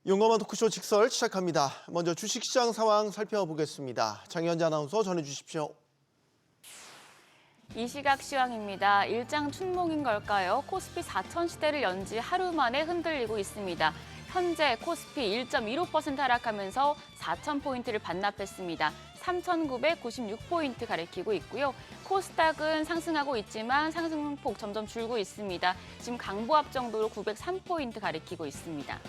용감한 토크쇼 직설 시작합니다. 먼저 주식시장 상황 살펴보겠습니다. 장현지 아나운서 전해주십시오. 이 시각 시황입니다. 일장 춘몽인 걸까요? 코스피 4천 시대를 연 지 하루 만에 흔들리고 있습니다. 현재 코스피 1.15% 하락하면서 4천 포인트를 반납했습니다. 3,996포인트 가리키고 있고요. 코스닥은 상승하고 있지만 상승폭 점점 줄고 있습니다. 지금 강보합 정도로 903포인트 가리키고 있습니다.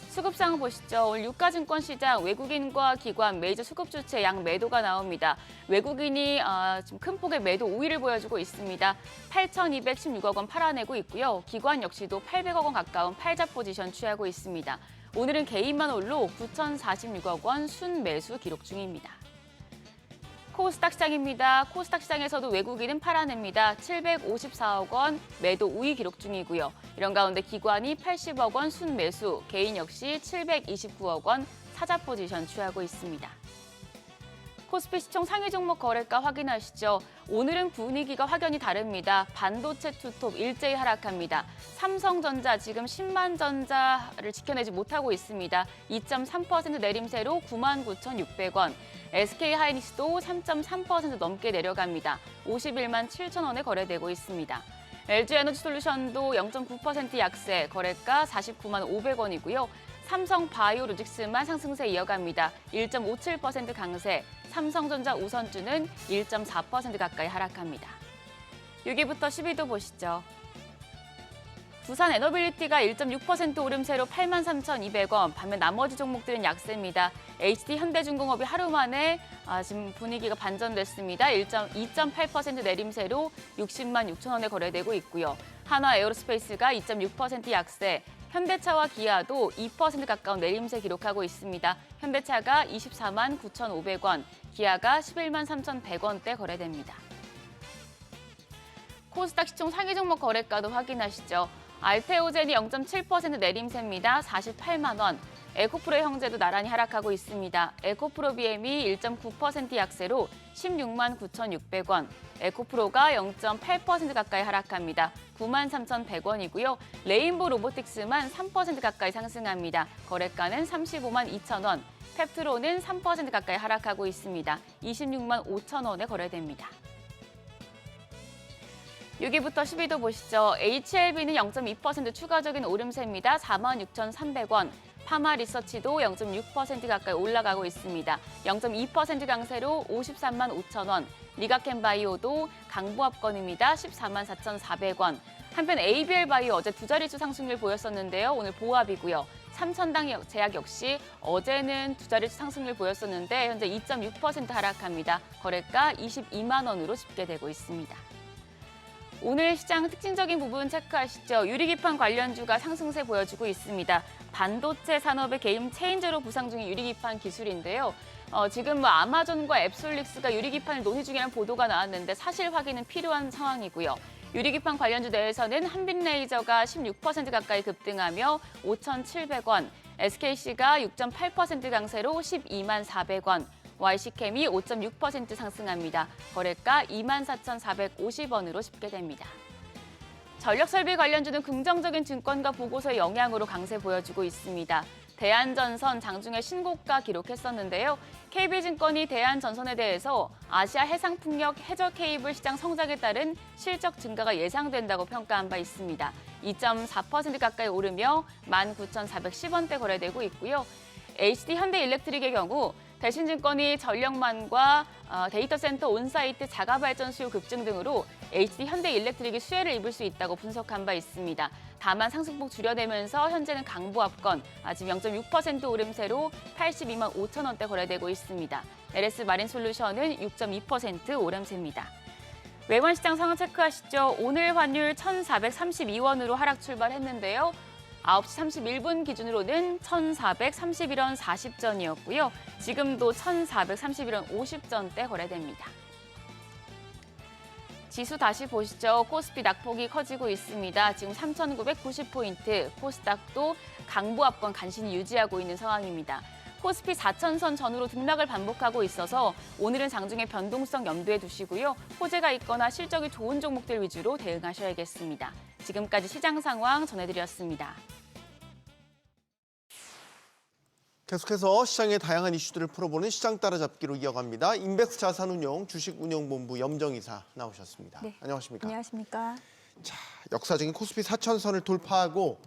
수급 상황 보시죠. 오늘 유가증권 시장 외국인과 기관 메이저 수급 주체 양 매도가 나옵니다. 외국인이 지금 큰 폭의 매도 우위를 보여주고 있습니다. 8,216억 원 팔아내고 있고요. 기관 역시도 800억 원 가까운 팔자 포지션 취하고 있습니다. 오늘은 개인만 홀로 9,046억 원 순매수 기록 중입니다. 코스닥 시장입니다. 코스닥 시장에서도 외국인은 팔아냅니다. 754억 원 매도 우위 기록 중이고요. 이런 가운데 기관이 80억 원 순매수, 개인 역시 729억 원 사자 포지션 취하고 있습니다. 코스피 시총 상위 종목 거래가 확인하시죠. 오늘은 분위기가 확연히 다릅니다. 반도체 투톱 일제히 하락합니다. 삼성전자 지금 10만전자를 지켜내지 못하고 있습니다. 2.3% 내림세로 99,600원. SK하이닉스도 3.3% 넘게 내려갑니다. 51만 7천 원에 거래되고 있습니다. LG에너지솔루션도 0.9% 약세, 거래가 49만 500원이고요. 삼성바이오로직스만 상승세 이어갑니다. 1.57% 강세, 삼성전자 우선주는 1.4% 가까이 하락합니다. 6위부터 10위도 보시죠. 두산 에너빌리티가 1.6% 오름세로 83,200원, 반면 나머지 종목들은 약세입니다. HD 현대중공업이 하루 만에 지금 분위기가 반전됐습니다. 2.8% 내림세로 60만 6천 원에 거래되고 있고요. 한화 에어로스페이스가 2.6% 약세, 현대차와 기아도 2% 가까운 내림세 기록하고 있습니다. 현대차가 24만 9,500원, 기아가 11만 3,100원대 거래됩니다. 코스닥 시총 상위 종목 거래가도 확인하시죠. 알테오젠이 0.7% 내림세입니다. 48만 원. 에코프로 형제도 나란히 하락하고 있습니다. 에코프로 BM이 1.9% 약세로 16만 9,600원. 에코프로가 0.8% 가까이 하락합니다. 9만 3,100원이고요. 레인보 로보틱스만 3% 가까이 상승합니다. 거래가는 35만 2천 원. 펩트로는 3% 가까이 하락하고 있습니다. 26만 5천 원에 거래됩니다. 6위부터 10위도 보시죠. HLB는 0.2% 추가적인 오름세입니다. 46,300원. 파마리서치도 0.6% 가까이 올라가고 있습니다. 0.2% 강세로 53만 5천 원. 리가켄바이오도 강보합권입니다. 14만 4,400원. 한편 ABL바이오 어제 두 자릿수 상승률 보였었는데요. 오늘 보합이고요. 삼천당 제약 역시 어제는 두 자릿수 상승률 보였었는데 현재 2.6% 하락합니다. 거래가 22만 원으로 집계되고 있습니다. 오늘 시장 특징적인 부분 체크하시죠. 유리기판 관련주가 상승세 보여주고 있습니다. 반도체 산업의 게임 체인저로 부상 중인 유리기판 기술인데요. 지금 아마존과 앱솔릭스가 유리기판을 논의 중이라는 보도가 나왔는데 사실 확인은 필요한 상황이고요. 유리기판 관련주 내에서는 한빛레이저가 16% 가까이 급등하며 5,700원, SKC가 6.8% 강세로 12만 400원, YC캠이 5.6% 상승합니다. 거래가 24,450원으로 집계됩니다. 전력설비 관련주는 긍정적인 증권가 보고서의 영향으로 강세 보여주고 있습니다. 대한전선 장중에 신고가 기록했었는데요. KB증권이 대한전선에 대해서 아시아 해상풍력 해저 케이블 시장 성장에 따른 실적 증가가 예상된다고 평가한 바 있습니다. 2.4% 가까이 오르며 19,410원대 거래되고 있고요. HD 현대일렉트릭의 경우 대신증권이 전력만과 데이터 센터 온사이트 자가발전 수요 급증 등으로 HD 현대일렉트릭이 수혜를 입을 수 있다고 분석한 바 있습니다. 다만 상승폭 줄여내면서 현재는 강보합권, 지금 0.6% 오름세로 82만 5천 원대 거래되고 있습니다. LS 마린솔루션은 6.2% 오름세입니다. 외환시장 상황 체크하시죠. 오늘 환율 1,432원으로 하락 출발했는데요. 9시 31분 기준으로는 1,431원 40전이었고요. 지금도 1,431원 50전대 거래됩니다. 지수 다시 보시죠. 코스피 낙폭이 커지고 있습니다. 지금 3,990포인트, 코스닥도 강보합권 간신히 유지하고 있는 상황입니다. 코스피 4,000선 전후로 등락을 반복하고 있어서 오늘은 장중에 변동성 염두에 두시고요. 호재가 있거나 실적이 좋은 종목들 위주로 대응하셔야겠습니다. 지금까지 시장 상황 전해드렸습니다. 계속해서 시장의 다양한 이슈들을 풀어보는 시장 따라잡기로 이어갑니다. 인백스 자산운용 주식운용본부 염정이사 나오셨습니다. 네. 안녕하십니까? 안녕하십니까? 자, 역사적인 코스피 4천선을 돌파하고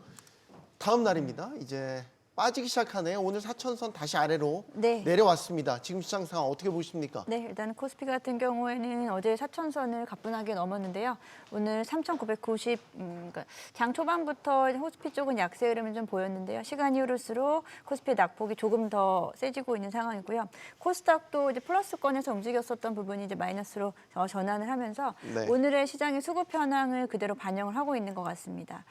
다음 날입니다. 이제 빠지기 시작하네요. 오늘 4천선 다시 아래로 네. 내려왔습니다. 지금 시장 상황 어떻게 보십니까? 네, 일단 코스피 같은 경우에는 어제 4천선을 가뿐하게 넘었는데요. 오늘 3,990, 그러니까 장 초반부터 코스피 쪽은 약세 흐름이 좀 보였는데요. 시간이 흐를수록 코스피 낙폭이 조금 더 세지고 있는 상황이고요. 코스닥도 이제 플러스권에서 움직였었던 부분이 이제 마이너스로 전환을 하면서 네. 오늘의 시장의 수급 현황을 그대로 반영을 하고 있는 것 같습니다.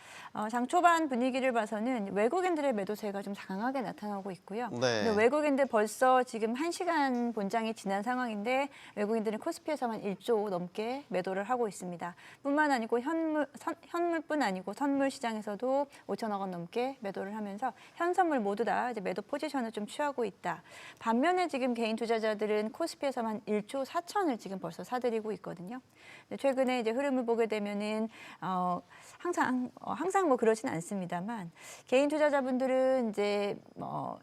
장 초반 분위기를 봐서는 외국인들의 매도세가 좀 강하게 나타나고 있고요. 네. 근데 외국인들 벌써 지금 1시간 본장이 지난 상황인데 외국인들은 코스피에서만 1조 넘게 매도를 하고 있습니다. 뿐만 아니고 현물뿐 아니고 선물 시장에서도 5천억 원 넘게 매도를 하면서 현선물 모두 다 이제 매도 포지션을 좀 취하고 있다. 반면에 지금 개인 투자자들은 코스피에서만 1조 4천을 지금 벌써 사들이고 있거든요. 근데 최근에 이제 흐름을 보게 되면은 항상 뭐 그러진 않습니다만 개인 투자자분들은 이제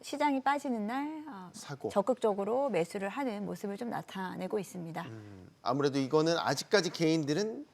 시장이 빠지는 날 사고. 적극적으로 매수를 하는 모습을 좀 나타내고 있습니다. 아무래도 이거는 아직까지 개인들은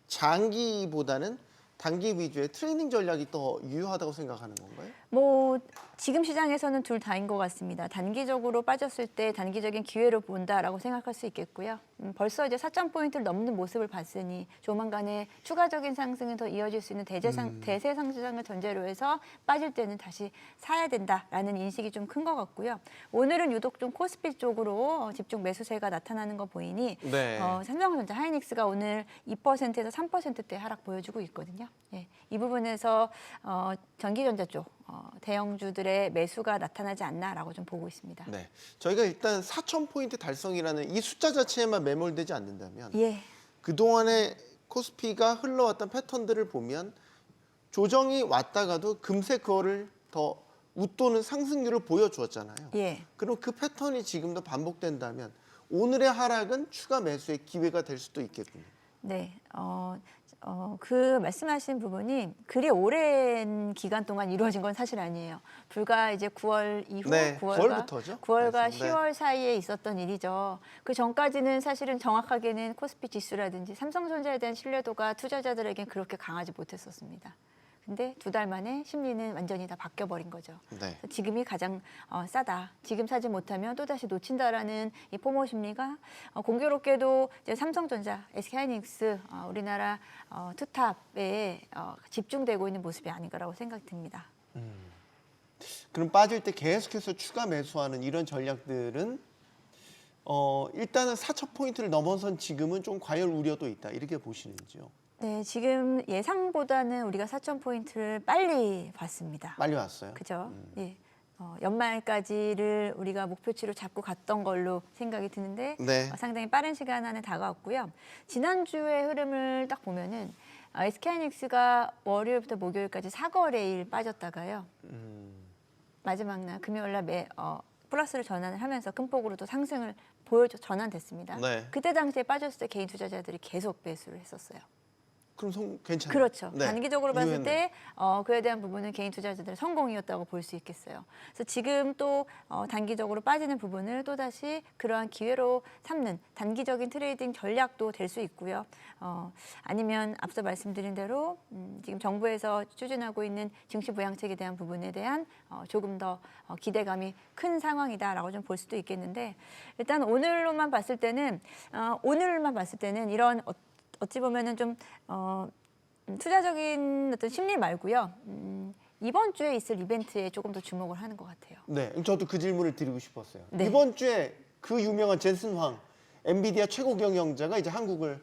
장기보다는 단기 위주의 트레이닝 전략이 더 유효하다고 생각하는 건가요? 뭐 지금 시장에서는 둘 다인 것 같습니다. 단기적으로 빠졌을 때 단기적인 기회로 본다라고 생각할 수 있겠고요. 벌써 이제 4,000포인트를 넘는 모습을 봤으니 조만간에 추가적인 상승이 더 이어질 수 있는 대세 상승을 전제로 해서 빠질 때는 다시 사야 된다라는 인식이 좀 큰 것 같고요. 오늘은 유독 좀 코스피 쪽으로 집중 매수세가 나타나는 거 보이니 네. 삼성전자 하이닉스가 오늘 2%에서 3%대 하락 보여주고 있거든요. 예, 이 부분에서 전기전자 쪽 대형주들의 매수가 나타나지 않나라고 좀 보고 있습니다. 네. 저희가 일단 4,000포인트 달성이라는 이 숫자 자체에만 매몰되지 않는다면 예, 그동안에 코스피가 흘러왔던 패턴들을 보면 조정이 왔다가도 금세 그거를 더 웃도는 상승률을 보여주었잖아요. 예. 그럼 그 패턴이 지금도 반복된다면 오늘의 하락은 추가 매수의 기회가 될 수도 있겠군요. 네, 그 말씀하신 부분이 그리 오랜 기간 동안 이루어진 건 사실 아니에요. 불과 이제 9월 이후, 네, 9월과 9월부터죠. 9월과 그래서, 10월 사이에 있었던 일이죠. 그 전까지는 사실은 정확하게는 코스피 지수라든지 삼성전자에 대한 신뢰도가 투자자들에겐 그렇게 강하지 못했었습니다. 근데 2달 만에 심리는 완전히 다 바뀌어버린 거죠. 네. 지금이 가장 싸다. 지금 사지 못하면 또다시 놓친다라는 이 포모 심리가 공교롭게도 이제 삼성전자, SK하이닉스 우리나라 투탑에 집중되고 있는 모습이 아닌가라고 생각이 듭니다. 그럼 빠질 때 계속해서 추가 매수하는 이런 전략들은 일단은 4,000포인트를 넘어선 지금은 좀 과열 우려도 있다. 이렇게 보시는지요? 네, 지금 예상보다는 우리가 4,000포인트를 빨리 봤습니다. 빨리 왔어요. 그죠? 예. 연말까지를 우리가 목표치로 잡고 갔던 걸로 생각이 드는데 네. 상당히 빠른 시간 안에 다가왔고요. 지난주의 흐름을 딱 보면은 SK하이닉스가 월요일부터 목요일까지 사거래일 빠졌다가요. 마지막 날 금요일 날 플러스를 전환을 하면서 큰 폭으로 또 상승을 전환됐습니다. 네. 그때 당시에 빠졌을 때 개인 투자자들이 계속 매수를 했었어요. 그럼 괜찮아요. 그렇죠. 네. 단기적으로 봤을 이후에는. 때 그에 대한 부분은 개인 투자자들의 성공이었다고 볼 수 있겠어요. 그래서 지금 또 단기적으로 빠지는 부분을 또다시 그러한 기회로 삼는 단기적인 트레이딩 전략도 될 수 있고요. 아니면 앞서 말씀드린 대로 지금 정부에서 추진하고 있는 증시 부양책에 대한 부분에 대한 조금 더 기대감이 큰 상황이다라고 좀 볼 수도 있겠는데 일단 오늘만 봤을 때는 이런 어찌 보면은 좀 투자적인 어떤 심리 말고요. 이번 주에 있을 이벤트에 조금 더 주목을 하는 것 같아요. 네, 저도 그 질문을 드리고 싶었어요. 네. 이번 주에 그 유명한 젠슨 황, 엔비디아 최고 경영자가 이제 한국을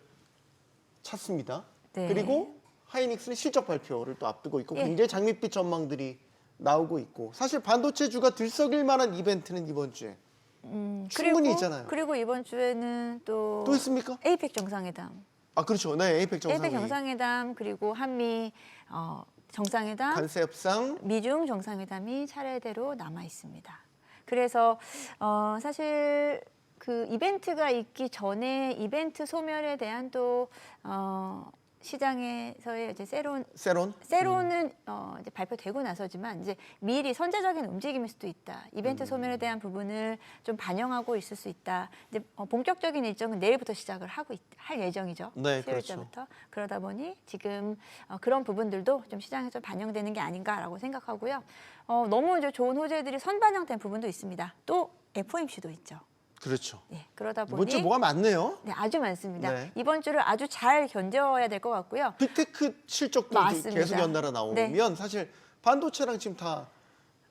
찾습니다. 네. 그리고 하이닉스는 실적 발표를 또 앞두고 있고 예. 굉장히 장밋빛 전망들이 나오고 있고 사실 반도체주가 들썩일 만한 이벤트는 이번 주에 충분히 있잖아요. 그리고 이번 주에는 또 있습니까? 에이펙 정상회담. 아 그렇죠. 네, 에이펙 정상회의. 에이펙 정상회담 그리고 한미 정상회담, 관세 협상. 미중 정상회담이 차례대로 남아 있습니다. 그래서 사실 그 이벤트가 있기 전에 이벤트 소멸에 대한 또 시장에서의 이제 세론은 이제 발표되고 나서지만 이제 미리 선제적인 움직임일 수도 있다. 이벤트 소멸에 대한 부분을 좀 반영하고 있을 수 있다. 이제 본격적인 일정은 내일부터 시작을 할 예정이죠. 네, 10월달부터. 그러다 보니 지금 그런 부분들도 좀 시장에서 반영되는 게 아닌가라고 생각하고요. 너무 이제 좋은 호재들이 선반영된 부분도 있습니다. 또 FOMC도 있죠. 그렇죠. 네, 그러다 보니 이번 주에 뭐가 많네요. 네, 아주 많습니다. 네. 이번 주를 아주 잘 견뎌야 될 것 같고요. 빅테크 실적도 맞습니다. 계속 연달아 나오면 사실 반도체랑 지금 다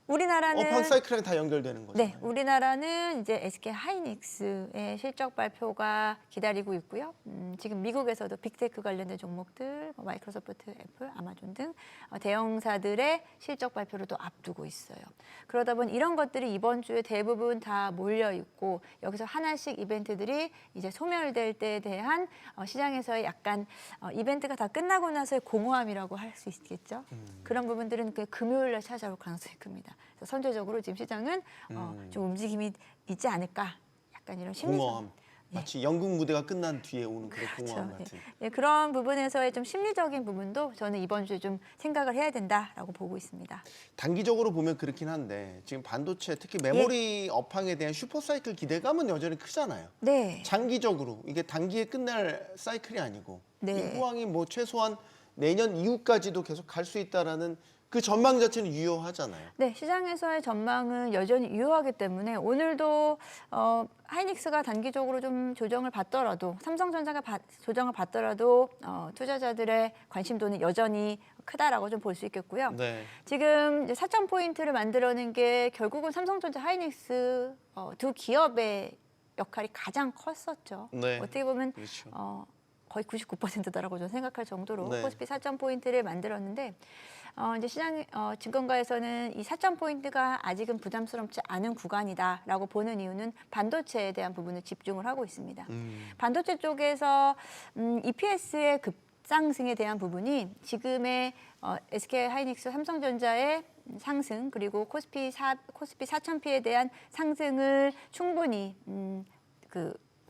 우리나라는 업황 사이클이랑 다 연결되는 거죠. 네, 우리나라는 이제 SK 하이닉스의 실적 발표가 기다리고 있고요. 지금 미국에서도 빅테크 관련된 종목들, 마이크로소프트, 애플, 아마존 등 대형사들의 실적 발표를 또 앞두고 있어요. 그러다 보니 이런 것들이 이번 주에 대부분 다 몰려 있고 여기서 하나씩 이벤트들이 이제 소멸될 때에 대한 시장에서의 약간 이벤트가 다 끝나고 나서의 공허함이라고 할 수 있겠죠. 그런 부분들은 그 금요일에 찾아올 가능성이 큽니다. 그래서 선제적으로 지금 시장은 좀 움직임이 있지 않을까, 약간 이런 심리적 공허함. 마치 연극 무대가 끝난 뒤에 오는 그런 공허함 그렇죠. 같은. 예, 그런 부분에서의 좀 심리적인 부분도 저는 이번 주에 좀 생각을 해야 된다라고 보고 있습니다. 단기적으로 보면 그렇긴 한데 지금 반도체 특히 메모리 업황에 대한 슈퍼사이클 기대감은 여전히 크잖아요. 네. 장기적으로 이게 단기에 끝날 사이클이 아니고 네. 이 호황이 뭐 최소한 내년 이후까지도 계속 갈 수 있다라는 그 전망 자체는 유효하잖아요. 네, 시장에서의 전망은 여전히 유효하기 때문에 오늘도 하이닉스가 단기적으로 좀 조정을 받더라도 삼성전자가 조정을 받더라도 투자자들의 관심도는 여전히 크다라고 좀 볼 수 있겠고요. 네. 지금 이제 4,000포인트를 만들어낸 게 결국은 삼성전자, 하이닉스 두 기업의 역할이 가장 컸었죠. 네. 어떻게 보면 그렇죠. 거의 99%다라고 저는 생각할 정도로 네. 코스피 4,000포인트를 만들었는데 이제 시장 증권가에서는 이 4,000포인트가 아직은 부담스럽지 않은 구간이다라고 보는 이유는 반도체에 대한 부분을 집중을 하고 있습니다. 반도체 쪽에서 EPS의 급상승에 대한 부분이 지금의 SK 하이닉스, 삼성전자의 상승 그리고 코스피 4,000P에 대한 상승을 충분히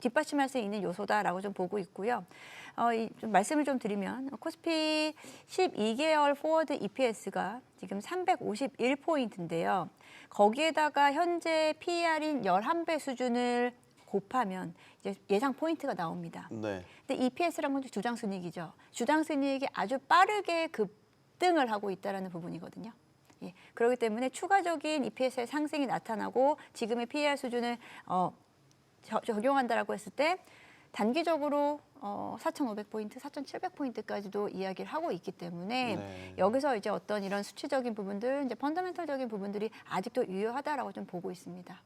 뒷받침할 수 있는 요소다라고 좀 보고 있고요. 좀 말씀을 좀 드리면 코스피 12개월 포워드 EPS가 지금 351포인트인데요. 거기에다가 현재 PER인 11배 수준을 곱하면 이제 예상 포인트가 나옵니다. 네. 근데 EPS란 건 주당 순이익이죠. 주당 순이익이 아주 빠르게 급등을 하고 있다는 부분이거든요. 예, 그렇기 때문에 추가적인 EPS의 상승이 나타나고 지금의 PER 수준을 적용한다라고 했을 때 단기적으로 4,500포인트, 4,700포인트까지도 이야기를 하고 있기 때문에 네. 여기서 이제 어떤 이런 수치적인 부분들, 이제 펀더멘털적인 부분들이 아직도 유효하다라고 좀 보고 있습니다.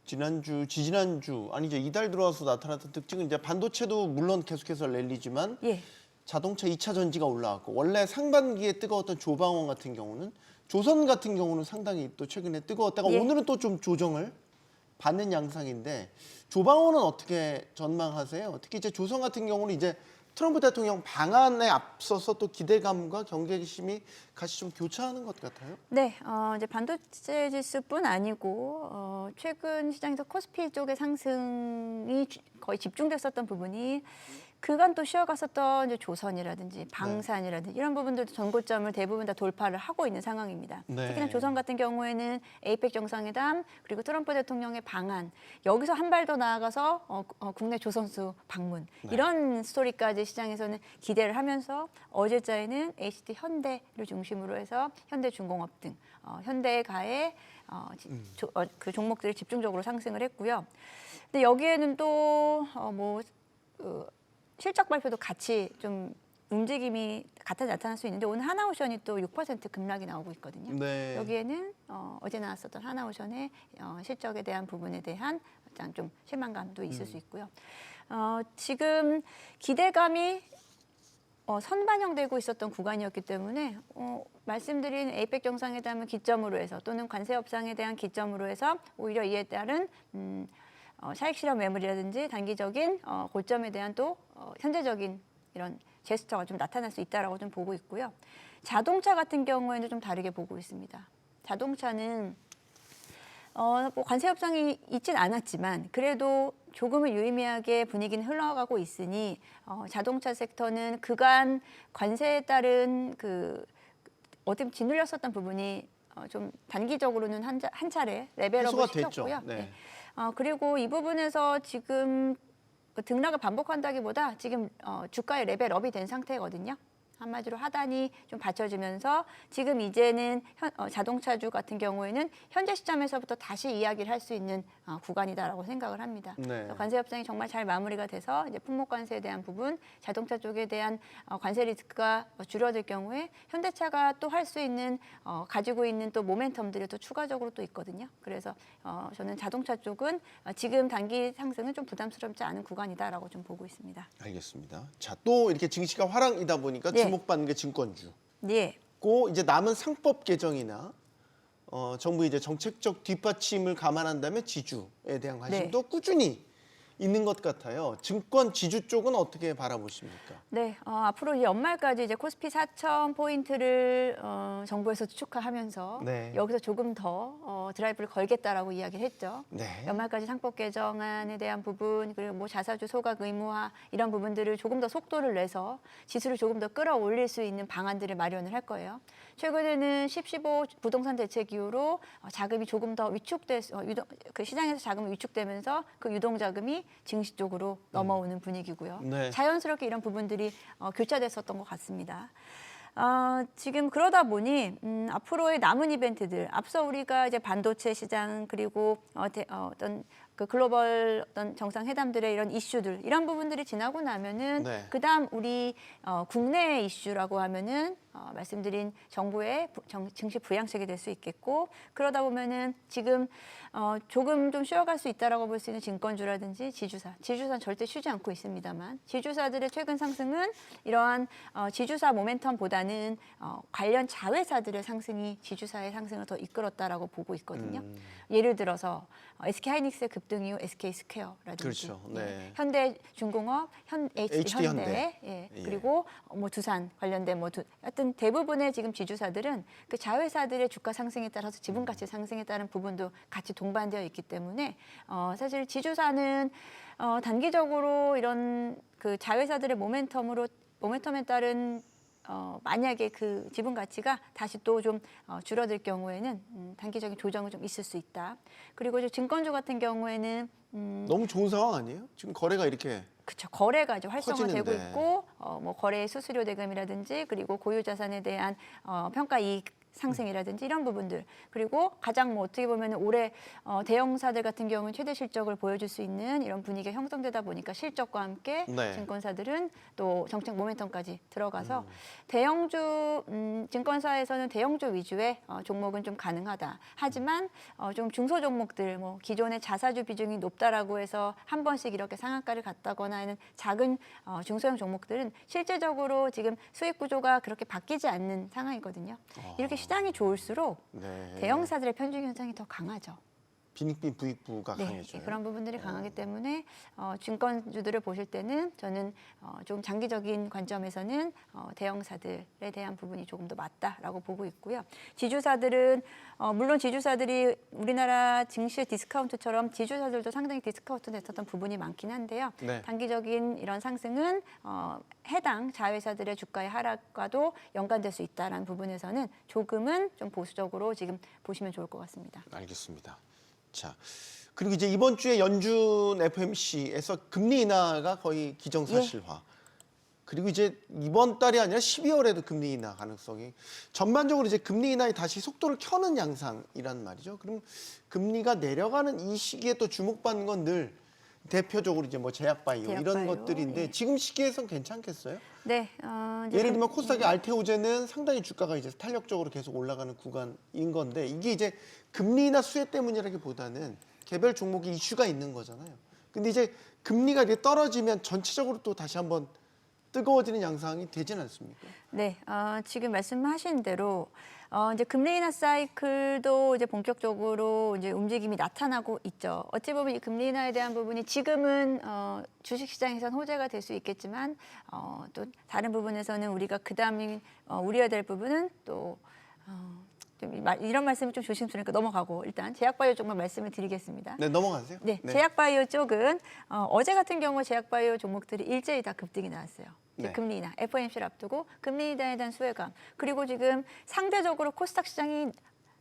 지지난주 아니죠, 이달 들어와서 나타났던 특징은 이제 반도체도 물론 계속해서 랠리지만 예. 자동차 2차 전지가 올라왔고 원래 상반기에 뜨거웠던 조방원 같은 경우는 조선 같은 경우는 상당히 또 최근에 뜨거웠다가 예. 오늘은 또 좀 조정을 받는 양상인데 조방원은 어떻게 전망하세요? 특히 이제 조선 같은 경우는 이제 트럼프 대통령 방안에 앞서서 또 기대감과 경계심이 같이 좀 교차하는 것 같아요. 네, 이제 반도체 지수뿐 아니고 최근 시장에서 코스피 쪽의 상승이 거의 집중됐었던 부분이 그간 또 쉬어갔었던 이제 조선이라든지 방산이라든지 이런 부분들도 전고점을 대부분 다 돌파를 하고 있는 상황입니다. 네. 특히나 조선 같은 경우에는 에이펙 정상회담 그리고 트럼프 대통령의 방한 여기서 한 발 더 나아가서 국내 조선수 방문 이런 스토리까지 시장에서는 기대를 하면서 어제자에는 HT 현대를 중심으로 해서 현대중공업 등 현대가의 그 종목들이 집중적으로 상승을 했고요. 근데 여기에는 또 실적 발표도 같이 좀 움직임이 같이 나타날 수 있는데 오늘 하나오션이 또 6% 급락이 나오고 있거든요. 네. 여기에는 어제 나왔었던 하나오션의 실적에 대한 부분에 대한 좀 실망감도 있을 수 있고요. 지금 기대감이 선반영되고 있었던 구간이었기 때문에 말씀드린 에이펙 정상회담을 기점으로 해서 또는 관세 협상에 대한 기점으로 해서 오히려 이에 따른 차익 실현 매물이라든지 단기적인 고점에 대한 또 현재적인 이런 제스처가 좀 나타날 수 있다라고 좀 보고 있고요. 자동차 같은 경우에는 좀 다르게 보고 있습니다. 자동차는 뭐 관세 협상이 있진 않았지만 그래도 조금은 유의미하게 분위기는 흘러가고 있으니 자동차 섹터는 그간 관세에 따른 그 어떻게 보면 짓눌렸었던 부분이 좀 단기적으로는 한 차례 레벨업을 해소가 됐죠. 시켰고요. 네. 네. 그리고 이 부분에서 지금 그 등락을 반복한다기보다 지금 주가의 레벨업이 된 상태거든요. 한마디로 하단이 좀 받쳐지면서 지금 이제는 자동차주 같은 경우에는 현재 시점에서부터 다시 이야기를 할 수 있는 구간이다라고 생각을 합니다. 네. 그래서 관세 협상이 정말 잘 마무리가 돼서 이제 품목 관세에 대한 부분, 자동차 쪽에 대한 관세 리스크가 줄어들 경우에 현대차가 또 할 수 있는 가지고 있는 또 모멘텀들이 또 추가적으로 또 있거든요. 그래서 저는 자동차 쪽은 지금 단기 상승은 좀 부담스럽지 않은 구간이다라고 좀 보고 있습니다. 알겠습니다. 자, 또 이렇게 증시가 화랑이다 보니까 네. 주목받는 게 증권주. 네. 고 이제 남은 상법 개정이나 정부 이제 정책적 뒷받침을 감안한다면 지주에 대한 관심도 꾸준히 있는 것 같아요. 증권 지주 쪽은 어떻게 바라보십니까? 네, 앞으로 이 연말까지 이제 코스피 4천 포인트를 정부에서 추적하면서 네. 여기서 조금 더 드라이브를 걸겠다라고 이야기를 했죠. 네. 연말까지 상법 개정안에 대한 부분 그리고 뭐 자사주 소각 의무화 이런 부분들을 조금 더 속도를 내서 지수를 조금 더 끌어올릴 수 있는 방안들을 마련을 할 거예요. 최근에는 10.15 부동산 대책 이후로 자금이 조금 더 그 시장에서 자금이 위축되면서 그 유동 자금이 증시 쪽으로 넘어오는 분위기고요. 네. 자연스럽게 이런 부분들이 교차됐었던 것 같습니다. 지금 그러다 보니 앞으로의 남은 이벤트들, 앞서 우리가 이제 반도체 시장 그리고 어떤 그 글로벌 어떤 정상회담들의 이런 이슈들 이런 부분들이 지나고 나면은 네. 그다음 우리 국내 이슈라고 하면은 말씀드린 정부의 증시 부양책이 될 수 있겠고 그러다 보면은 지금 조금 좀 쉬어갈 수 있다라고 볼 수 있는 증권주라든지 지주사는 절대 쉬지 않고 있습니다만 지주사들의 최근 상승은 이러한 지주사 모멘텀보다는 관련 자회사들의 상승이 지주사의 상승을 더 이끌었다라고 보고 있거든요. 예를 들어서 SK하이닉스의 급등 이후 SK스퀘어라든지 그렇죠. 네. 현대중공업, HD 현대, 예. 그리고 뭐 두산 관련된 하여튼 대부분의 지금 지주사들은 그 자회사들의 주가 상승에 따라서 지분 가치 상승에 따른 부분도 같이 동반되어 있기 때문에 사실 지주사는 단기적으로 이런 그 자회사들의 모멘텀에 따른 만약에 그 지분 가치가 다시 또 좀 줄어들 경우에는 단기적인 조정은 좀 있을 수 있다. 그리고 이제 증권주 같은 경우에는 너무 좋은 상황 아니에요? 지금 거래가 이렇게 그렇죠. 거래가 이제 활성화되고 커지는데. 있고 뭐 거래 수수료 대금이라든지 그리고 고유 자산에 대한 평가 이익 상승이라든지 이런 부분들 그리고 가장 뭐 어떻게 보면 올해 대형사들 같은 경우는 최대 실적을 보여줄 수 있는 이런 분위기가 형성되다 보니까 실적과 함께 네. 증권사들은 또 정책 모멘텀까지 들어가서 대형주 증권사에서는 대형주 위주의 종목은 좀 가능하다. 하지만 좀 중소 종목들 뭐 기존의 자사주 비중이 높다라고 해서 한 번씩 이렇게 상한가를 갔다거나 하는 작은 중소형 종목들은 실제적으로 지금 수익 구조가 그렇게 바뀌지 않는 상황이거든요. 이렇게 시장이 좋을수록 네. 대형사들의 편중 현상이 더 강하죠. 빈익빈 부익부가 네, 강해져요. 그런 부분들이 강하기 때문에 증권주들을 보실 때는 저는 좀 장기적인 관점에서는 대형사들에 대한 부분이 조금 더 맞다라고 보고 있고요. 지주사들은 물론 지주사들이 우리나라 증시 디스카운트처럼 지주사들도 상당히 디스카운트 냈었던 부분이 많긴 한데요. 네. 단기적인 이런 상승은 해당 자회사들의 주가의 하락과도 연관될 수 있다는 부분에서는 조금은 좀 보수적으로 지금 보시면 좋을 것 같습니다. 알겠습니다. 자, 그리고 이제 이번 주에 연준 FMC에서 금리 인하가 거의 기정사실화. 그리고 이제 이번 달이 아니라 12월에도 금리 인하 가능성이 전반적으로 이제 금리 인하에 다시 속도를 켜는 양상이란 말이죠. 그럼 금리가 내려가는 이 시기에 또 주목받는 건 늘 대표적으로 이제 뭐 제약바이오 이런 제약바이오, 것들인데 예. 지금 시기에선 괜찮겠어요? 네, 이제 예를 들면 코스닥의 알테오제는 상당히 주가가 이제 탄력적으로 계속 올라가는 구간인 건데 이게 이제 금리 인하 수혜 때문이라기보다는 개별 종목이 이슈가 있는 거잖아요. 근데 이제 금리가 이렇게 떨어지면 전체적으로 또 다시 한번 뜨거워지는 양상이 되진 않습니까? 네, 지금 말씀하신 대로 이제 금리 인하 사이클도 이제 본격적으로 이제 움직임이 나타나고 있죠. 어찌 보면 이 금리 인하에 대한 부분이 지금은 주식시장에선 호재가 될 수 있겠지만 또 다른 부분에서는 우리가 그다음에 우려해야 될 부분은 또 이런 말씀은 좀 조심스러우니까 넘어가고 일단 제약바이오 쪽만 말씀을 드리겠습니다. 네, 넘어가세요. 네, 제약바이오 쪽은 어제 같은 경우 제약바이오 종목들이 일제히 다 급등이 나왔어요. 이제 네. 금리 인하, FOMC를 앞두고 금리 인하에 대한 수혜감, 그리고 지금 상대적으로 코스닥 시장이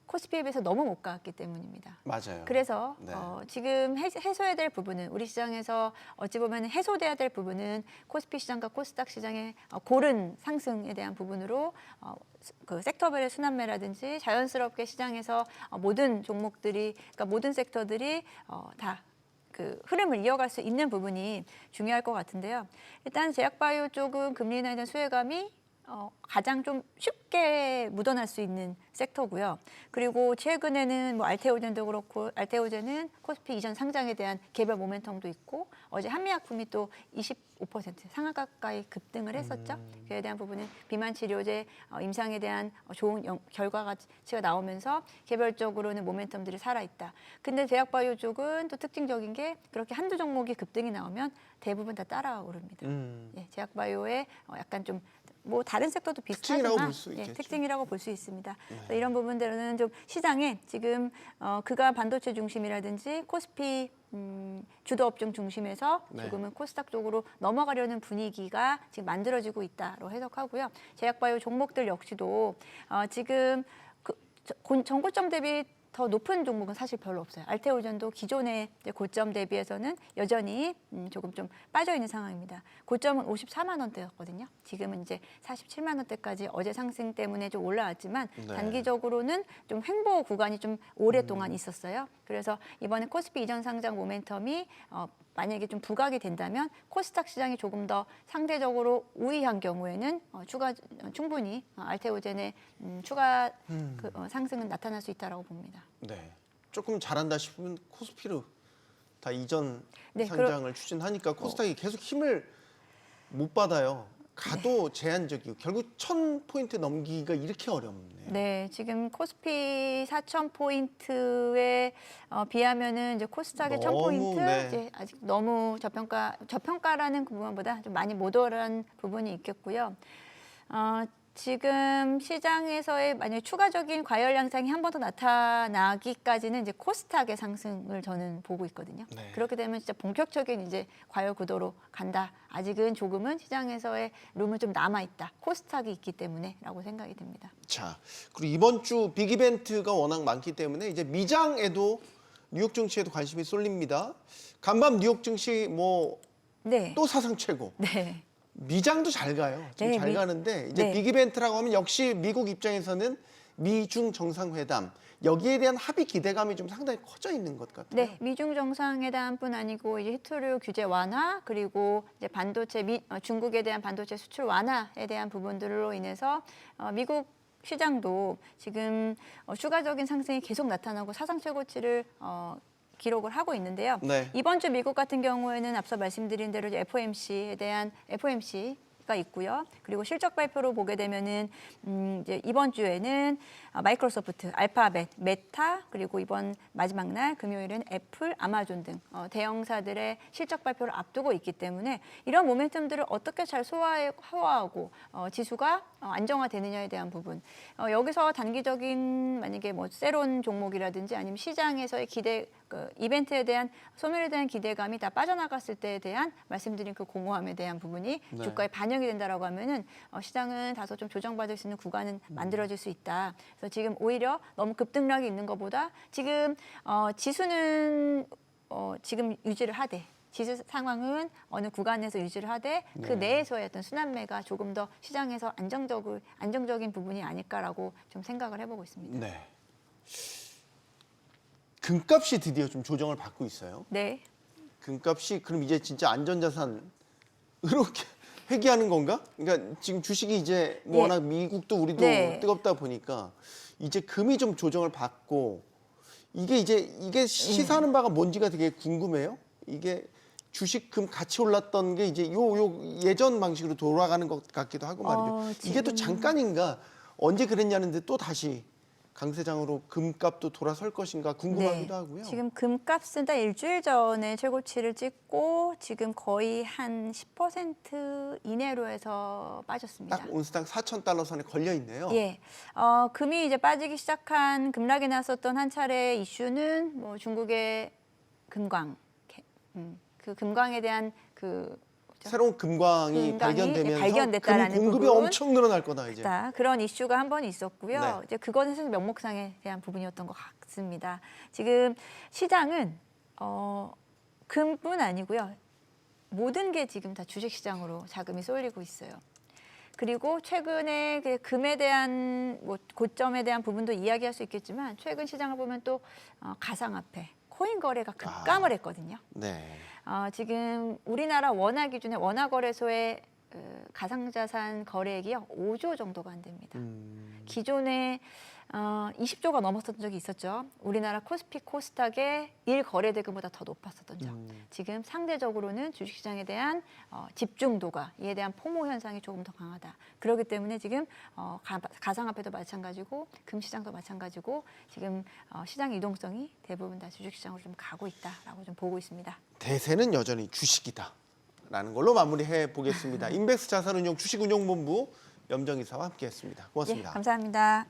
코스피에 비해서 너무 못 갔기 때문입니다. 맞아요. 그래서 네. 지금 해소해야 될 부분은 우리 시장에서 어찌 보면 해소돼야 될 부분은 코스피 시장과 코스닥 시장의 고른 상승에 대한 부분으로 그 섹터별의 순환매라든지 자연스럽게 시장에서 모든 종목들이 그러니까 모든 섹터들이 다 그 흐름을 이어갈 수 있는 부분이 중요할 것 같은데요. 일단 제약바이오 쪽은 금리 인하에 대한 수혜감이 가장 좀 쉽게 묻어날 수 있는 섹터고요. 그리고 최근에는 뭐 알테오젠도 그렇고 알테오젠은 코스피 이전 상장에 대한 개별 모멘텀도 있고 어제 한미약품이 또 25% 상하 가까이 급등을 했었죠. 그에 대한 부분은 비만 치료제 임상에 대한 좋은 결과가치가 나오면서 개별적으로는 모멘텀들이 살아있다. 근데 제약바이오 쪽은 또 특징적인 게 그렇게 한두 종목이 급등이 나오면 대부분 다 따라 오릅니다. 예, 제약바이오의 약간 좀 뭐 다른 섹터도 특징이라고 비슷하지만 볼 수 있겠죠. 특징이라고 볼 수 있습니다. 그래서 이런 부분들은 좀 시장에 지금 그가 반도체 중심이라든지 코스피 주도 업종 중심에서 네. 조금은 코스닥 쪽으로 넘어가려는 분위기가 지금 만들어지고 있다로 해석하고요. 제약바이오 종목들 역시도 지금 전고점 대비 더 높은 종목은 사실 별로 없어요. 알테오젠도 기존의 고점 대비해서는 여전히 조금 좀 빠져 있는 상황입니다. 고점은 54만 원대였거든요. 지금은 이제 47만 원대까지 어제 상승 때문에 좀 올라왔지만 네. 단기적으로는 좀 횡보 구간이 좀 오랫동안 있었어요. 그래서 이번에 코스피 이전 상장 모멘텀이 만약에 좀 부각이 된다면 코스닥 시장이 조금 더 상대적으로 우위한 경우에는 충분히 알테오젠의 추가 상승은 나타날 수 있다고 봅니다. 네. 조금 잘한다 싶으면 코스피로 다 이전 네, 상장을 추진하니까 코스닥이 계속 힘을 못 받아요. 가도 제한적이고 결국 1000포인트 넘기기가 이렇게 어렵네요. 네, 지금 코스피 4,000포인트에 비하면은 이제 코스닥의 너무, 1,000포인트 네. 이제 아직 너무 저평가라는 그 부분보다 좀 많이 모더한 부분이 있겠고요. 지금 시장에서의 만약 추가적인 과열 양상이 한 번 더 나타나기까지는 이제 코스닥의 상승을 저는 보고 있거든요. 네. 그렇게 되면 진짜 본격적인 이제 과열 구도로 간다. 아직은 조금은 시장에서의 룸은 좀 남아 있다. 코스닥이 있기 때문에라고 생각이 듭니다. 자, 그리고 이번 주 빅 이벤트가 워낙 많기 때문에 이제 미장에도 뉴욕 증시에도 관심이 쏠립니다. 간밤 뉴욕 증시 뭐 또 네. 사상 최고. 네. 미장도 잘 가요. 지금 네, 잘 가는데 이제 네. 빅 이벤트라고 하면 역시 미국 입장에서는 미중 정상회담 여기에 대한 합의 기대감이 좀 상당히 커져 있는 것 같아요. 네, 미중 정상회담뿐 아니고 이제 히토류 규제 완화 그리고 이제 반도체 중국에 대한 반도체 수출 완화에 대한 부분들로 인해서 미국 시장도 지금 추가적인 상승이 계속 나타나고 사상 최고치를 기록을 하고 있는데요. 네. 이번 주 미국 같은 경우에는 앞서 말씀드린 대로 이제 FOMC에 대한 FOMC가 있고요. 그리고 실적 발표로 보게 되면은 이제 이번 주에는 마이크로소프트, 알파벳, 메타 그리고 이번 마지막 날 금요일은 애플, 아마존 등 대형사들의 실적 발표를 앞두고 있기 때문에 이런 모멘텀들을 어떻게 잘 소화하고 지수가 안정화되느냐에 대한 부분. 여기서 단기적인 만약에 뭐 세론 종목이라든지 아니면 시장에서의 이벤트에 대한 소멸에 대한 기대감이 다 빠져나갔을 때에 대한 말씀드린 그 공허함에 대한 부분이 네. 주가에 반영이 된다라고 하면은 시장은 다소 좀 조정받을 수 있는 구간은 만들어질 수 있다. 그래서 지금 오히려 너무 급등락이 있는 것보다 지금 지수는 지금 유지를 하되 지수 상황은 어느 구간에서 유지를 하되 그 내에서의 어떤 순환매가 조금 더 시장에서 안정적인 부분이 아닐까라고 좀 생각을 해보고 있습니다. 네. 금값이 드디어 좀 조정을 받고 있어요. 네. 금값이 그럼 이제 진짜 안전자산으로 회귀하는 건가? 그러니까 지금 주식이 이제 뭐 예. 워낙 미국도 우리도 네. 뜨겁다 보니까 이제 금이 좀 조정을 받고 이게 시사하는 바가 뭔지가 되게 궁금해요. 이게 주식 금 같이 올랐던 게 이제 요 예전 방식으로 돌아가는 것 같기도 하고 말이죠. 이게 또 지금- 잠깐인가 언제 그랬냐는데 또 다시 강세장으로 금값도 돌아설 것인가 궁금하기도 하고요. 지금 금값은 딱 일주일 전에 최고치를 찍고 지금 거의 한 10% 이내로 해서 빠졌습니다. 딱 온스당 4,000달러 선에 걸려 있네요. 예, 금이 이제 빠지기 시작한 급락이 났었던 한 차례 이슈는 뭐 중국의 금광, 그 금광에 대한 그 새로운 금광이 발견되면서 발견됐다라는 금 공급이 부분. 엄청 늘어날 거다 이제. 그런 이슈가 한 번 있었고요. 네. 이제 그거는 사실 명목상에 대한 부분이었던 것 같습니다. 지금 시장은 금뿐 아니고요. 모든 게 지금 다 주식시장으로 자금이 쏠리고 있어요. 그리고 최근에 그 금에 대한 뭐 고점에 대한 부분도 이야기할 수 있겠지만 최근 시장을 보면 또 가상화폐, 코인 거래가 급감을 했거든요. 네. 지금 우리나라 원화 기준의 원화 거래소의 가상자산 거래액이요 5조 정도가 안 됩니다. 기존에 20조가 넘었었던 적이 있었죠. 우리나라 코스피 코스닥의 일 거래 대금보다 더 높았었던 적. 지금 상대적으로는 주식시장에 대한 집중도가 이에 대한 포모 현상이 조금 더 강하다. 그렇기 때문에 지금 가상화폐도 마찬가지고 금시장도 마찬가지고 지금 시장 유동성이 대부분 다 주식시장으로 좀 가고 있다라고 좀 보고 있습니다. 대세는 여전히 주식이다. 라는 걸로 마무리해 보겠습니다. 인백스 자산운용 주식운용본부 염정이사와 함께했습니다. 고맙습니다. 예, 감사합니다.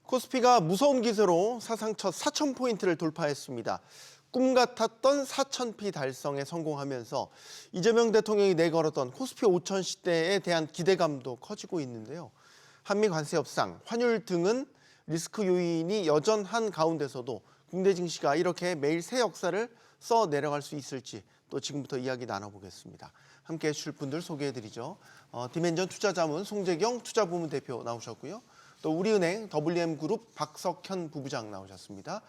코스피가 무서운 기세로 사상 첫 4,000포인트를 돌파했습니다. 꿈 같았던 4,000피 달성에 성공하면서 이재명 대통령이 내걸었던 코스피 5,000 시대에 대한 기대감도 커지고 있는데요. 한미 관세 협상, 환율 등은 리스크 요인이 여전한 가운데서도 국내 증시가 이렇게 매일 새 역사를 써 내려갈 수 있을지 또 지금부터 이야기 나눠보겠습니다. 함께해 주실 분들 소개해드리죠. 디멘전 투자자문 송재경 투자부문 대표 나오셨고요. 또 우리은행 WM그룹 박석현 부부장 나오셨습니다.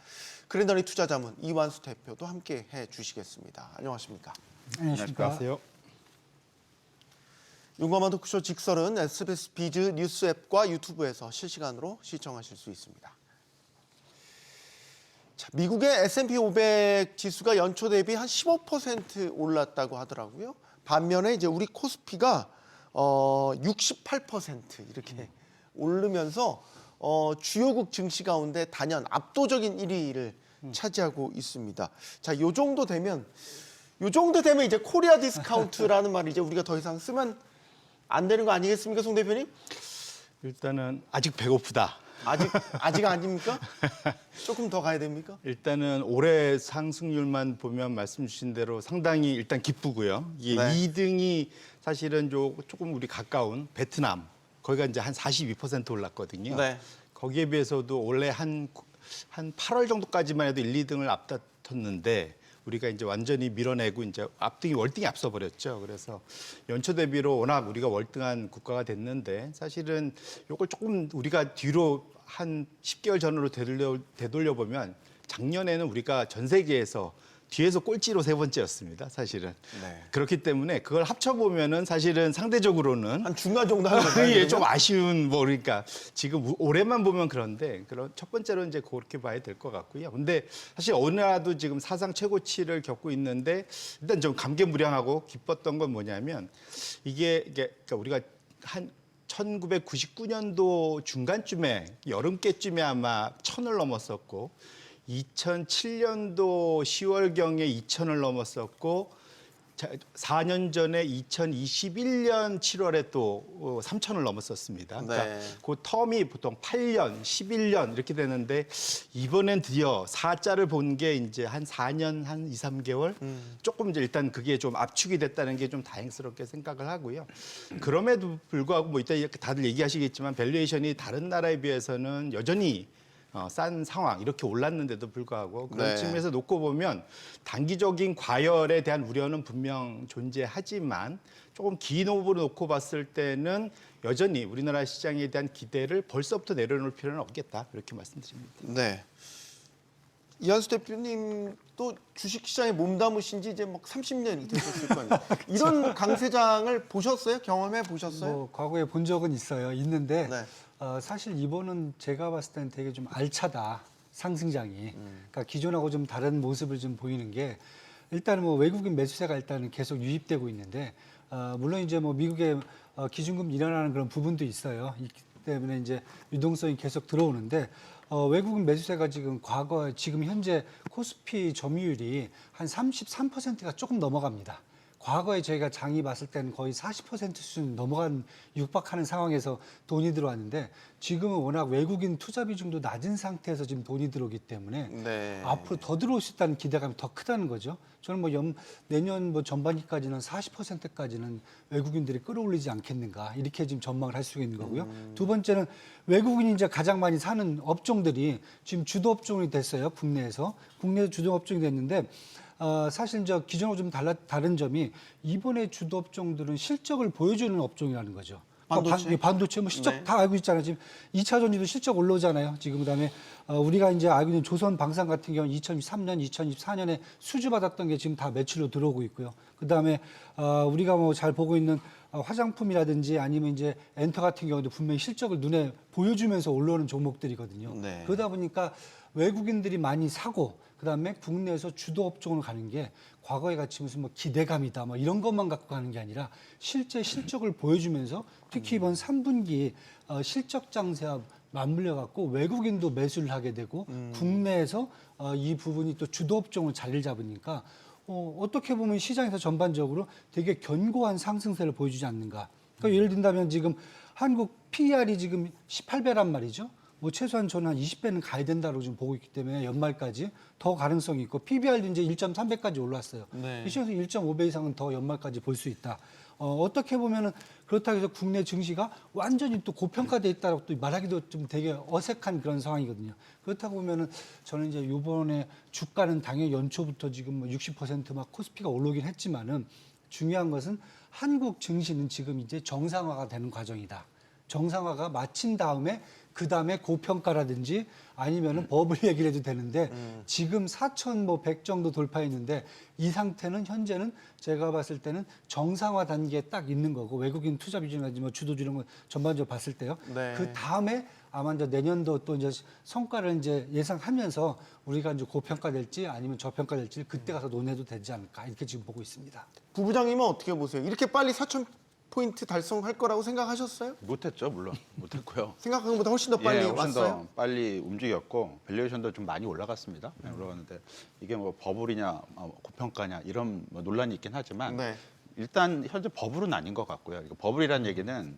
그랜더니 투자자문 이완수 대표도 함께해 주시겠습니다. 안녕하십니까? 안녕하세요. 용감한 토크쇼 직설은 SBS 비즈 뉴스 앱과 유튜브에서 실시간으로 시청하실 수 있습니다. 자, 미국의 S&P 500 지수가 연초 대비 한 15% 올랐다고 하더라고요. 반면에 이제 우리 코스피가 68% 이렇게 오르면서 주요국 증시 가운데 단연 압도적인 1위를 차지하고 있습니다. 자, 요 정도 되면 이제 코리아 디스카운트라는 말을 이제 우리가 더 이상 쓰면 안 되는 거 아니겠습니까, 송 대표님? 일단은 아직 배고프다. 아직 아닙니까? 조금 더 가야 됩니까? 일단은 올해 상승률만 보면 말씀 주신 대로 상당히 일단 기쁘고요. 이게 네. 2등이 사실은 조금 우리 가까운 베트남. 거기가 이제 한 42% 올랐거든요. 네. 거기에 비해서도 원래 한 8월 정도까지만 해도 1, 2등을 앞다퉜는데 우리가 이제 완전히 밀어내고 이제 앞등이 월등히 앞서 버렸죠. 그래서 연초 대비로 워낙 우리가 월등한 국가가 됐는데 사실은 이걸 조금 우리가 뒤로 한 10개월 전으로 되돌려 보면 작년에는 우리가 전 세계에서 뒤에서 꼴찌로 세 번째였습니다. 사실은. 네. 그렇기 때문에 그걸 합쳐보면은 사실은 상대적으로는 한 중간 정도 하는 거예요. 예, 좀 아쉬운 뭐 그러니까 지금 올해만 보면 그런데 그런 첫 번째로 이제 그렇게 봐야 될 것 같고요. 근데 사실 어느 나라도 지금 사상 최고치를 겪고 있는데 일단 좀 감개무량하고 기뻤던 건 뭐냐면 이게 그러니까 우리가 한 1999년도 중간쯤에 여름께쯤에 아마 1000을 넘었었고 2007년도 10월경에 2000을 넘었었고 4년 전에 2021년 7월에 또 3000을 넘었었습니다. 그러니까 네. 그 텀이 보통 8년, 11년 이렇게 되는데 이번엔 드디어 4자를 본 게 이제 한 4년, 한 2, 3개월 조금 이제 일단 그게 좀 압축이 됐다는 게 좀 다행스럽게 생각을 하고요. 그럼에도 불구하고 뭐 이따 다들 얘기하시겠지만 밸류에이션이 다른 나라에 비해서는 여전히 싼 상황 이렇게 올랐는데도 불구하고 그런 네. 측면에서 놓고 보면 단기적인 과열에 대한 우려는 분명 존재하지만 조금 긴 호흡으로 놓고 봤을 때는 여전히 우리나라 시장에 대한 기대를 벌써부터 내려놓을 필요는 없겠다 이렇게 말씀드립니다. 네. 이한수 대표님 또 주식시장에 몸담으신 지 이제 막 30년이 되셨을 거 아니에요. 이런 강세장을 보셨어요? 경험해 보셨어요? 뭐 과거에 본 적은 있는데 네. 사실 이번은 제가 봤을 때는 되게 좀 알차다 상승장이. 그러니까 기존하고 좀 다른 모습을 좀 보이는 게 일단은 뭐 외국인 매수세가 일단은 계속 유입되고 있는데 물론 이제 뭐 미국의 기준금 일어나는 그런 부분도 있어요. 있기 때문에 이제 유동성이 계속 들어오는데 외국인 매수세가 지금 현재 코스피 점유율이 한 33%가 조금 넘어갑니다. 과거에 저희가 장이 봤을 때는 거의 40% 수준 육박하는 상황에서 돈이 들어왔는데 지금은 워낙 외국인 투자 비중도 낮은 상태에서 지금 돈이 들어오기 때문에 네. 앞으로 더 들어올 수 있다는 기대감이 더 크다는 거죠. 저는 뭐 내년 뭐 전반기까지는 40%까지는 외국인들이 끌어올리지 않겠는가 이렇게 지금 전망을 할 수가 있는 거고요. 두 번째는 외국인이 이제 가장 많이 사는 업종들이 지금 주도 업종이 됐어요. 국내에서 주도 업종이 됐는데. 사실 이제 기존하고 좀 다른 점이 이번에 주도 업종들은 실적을 보여주는 업종이라는 거죠. 반도체? 반도체 뭐 실적 네. 다 알고 있잖아요. 지금 2차 전지도 실적 올라오잖아요. 지금 그다음에 우리가 이제 알고 있는 조선 방산 같은 경우 2023년, 2024년에 수주받았던 게 지금 다 매출로 들어오고 있고요. 그다음에 우리가 뭐 잘 보고 있는 화장품이라든지 아니면 이제 엔터 같은 경우도 분명히 실적을 눈에 보여주면서 올라오는 종목들이거든요. 네. 그러다 보니까 외국인들이 많이 사고 그다음에 국내에서 주도 업종을 가는 게 과거에 같이 무슨 뭐 기대감이다 뭐 이런 것만 갖고 가는 게 아니라 실제 실적을 보여주면서 특히 이번 3분기 실적 장세와 맞물려 갖고 외국인도 매수를 하게 되고 국내에서 이 부분이 또 주도 업종을 자리를 잡으니까 어떻게 보면 시장에서 전반적으로 되게 견고한 상승세를 보여주지 않는가. 그러니까 예를 든다면 지금 한국 PER이 지금 18배란 말이죠. 뭐 최소한 저는 한 20배는 가야 된다고 지금 보고 있기 때문에 연말까지 더 가능성이 있고 PBR도 이제 1.3배까지 올랐어요. 네. 이 시장에서 1.5배 이상은 더 연말까지 볼 수 있다. 어떻게 보면은 그렇다고 해서 국내 증시가 완전히 또 고평가돼 있다고 또 말하기도 좀 되게 어색한 그런 상황이거든요. 그렇다고 보면은 저는 이제 이번에 주가는 당연히 연초부터 지금 뭐 60%막 코스피가 올라오긴 했지만은 중요한 것은 한국 증시는 지금 이제 정상화가 되는 과정이다. 정상화가 마친 다음에 그 다음에 고평가라든지 아니면은 버블 얘기를 해도 되는데 지금 4,100 정도 돌파했는데 이 상태는 현재는 제가 봤을 때는 정상화 단계에 딱 있는 거고 외국인 투자 비중이라든지 뭐 주도주 이런 거 전반적으로 봤을 때요. 네. 그 다음에 아마 이제 내년도 또 이제 성과를 이제 예상하면서 우리가 이제 고평가될지 아니면 저평가될지 그때 가서 논해도 되지 않을까 이렇게 지금 보고 있습니다. 부부장님은 어떻게 보세요? 이렇게 빨리 4,000포인트 달성할 거라고 생각하셨어요? 못했죠, 물론 못했고요. 생각한 것보다 훨씬 더 빨리 훨씬 왔어요? 더 빨리 움직였고 밸류에이션도 좀 많이 올라갔습니다. 올라갔는데 이게 뭐 버블이냐 고평가냐 이런 뭐 논란이 있긴 하지만 네. 일단 현재 버블은 아닌 것 같고요. 이거 버블이라는 얘기는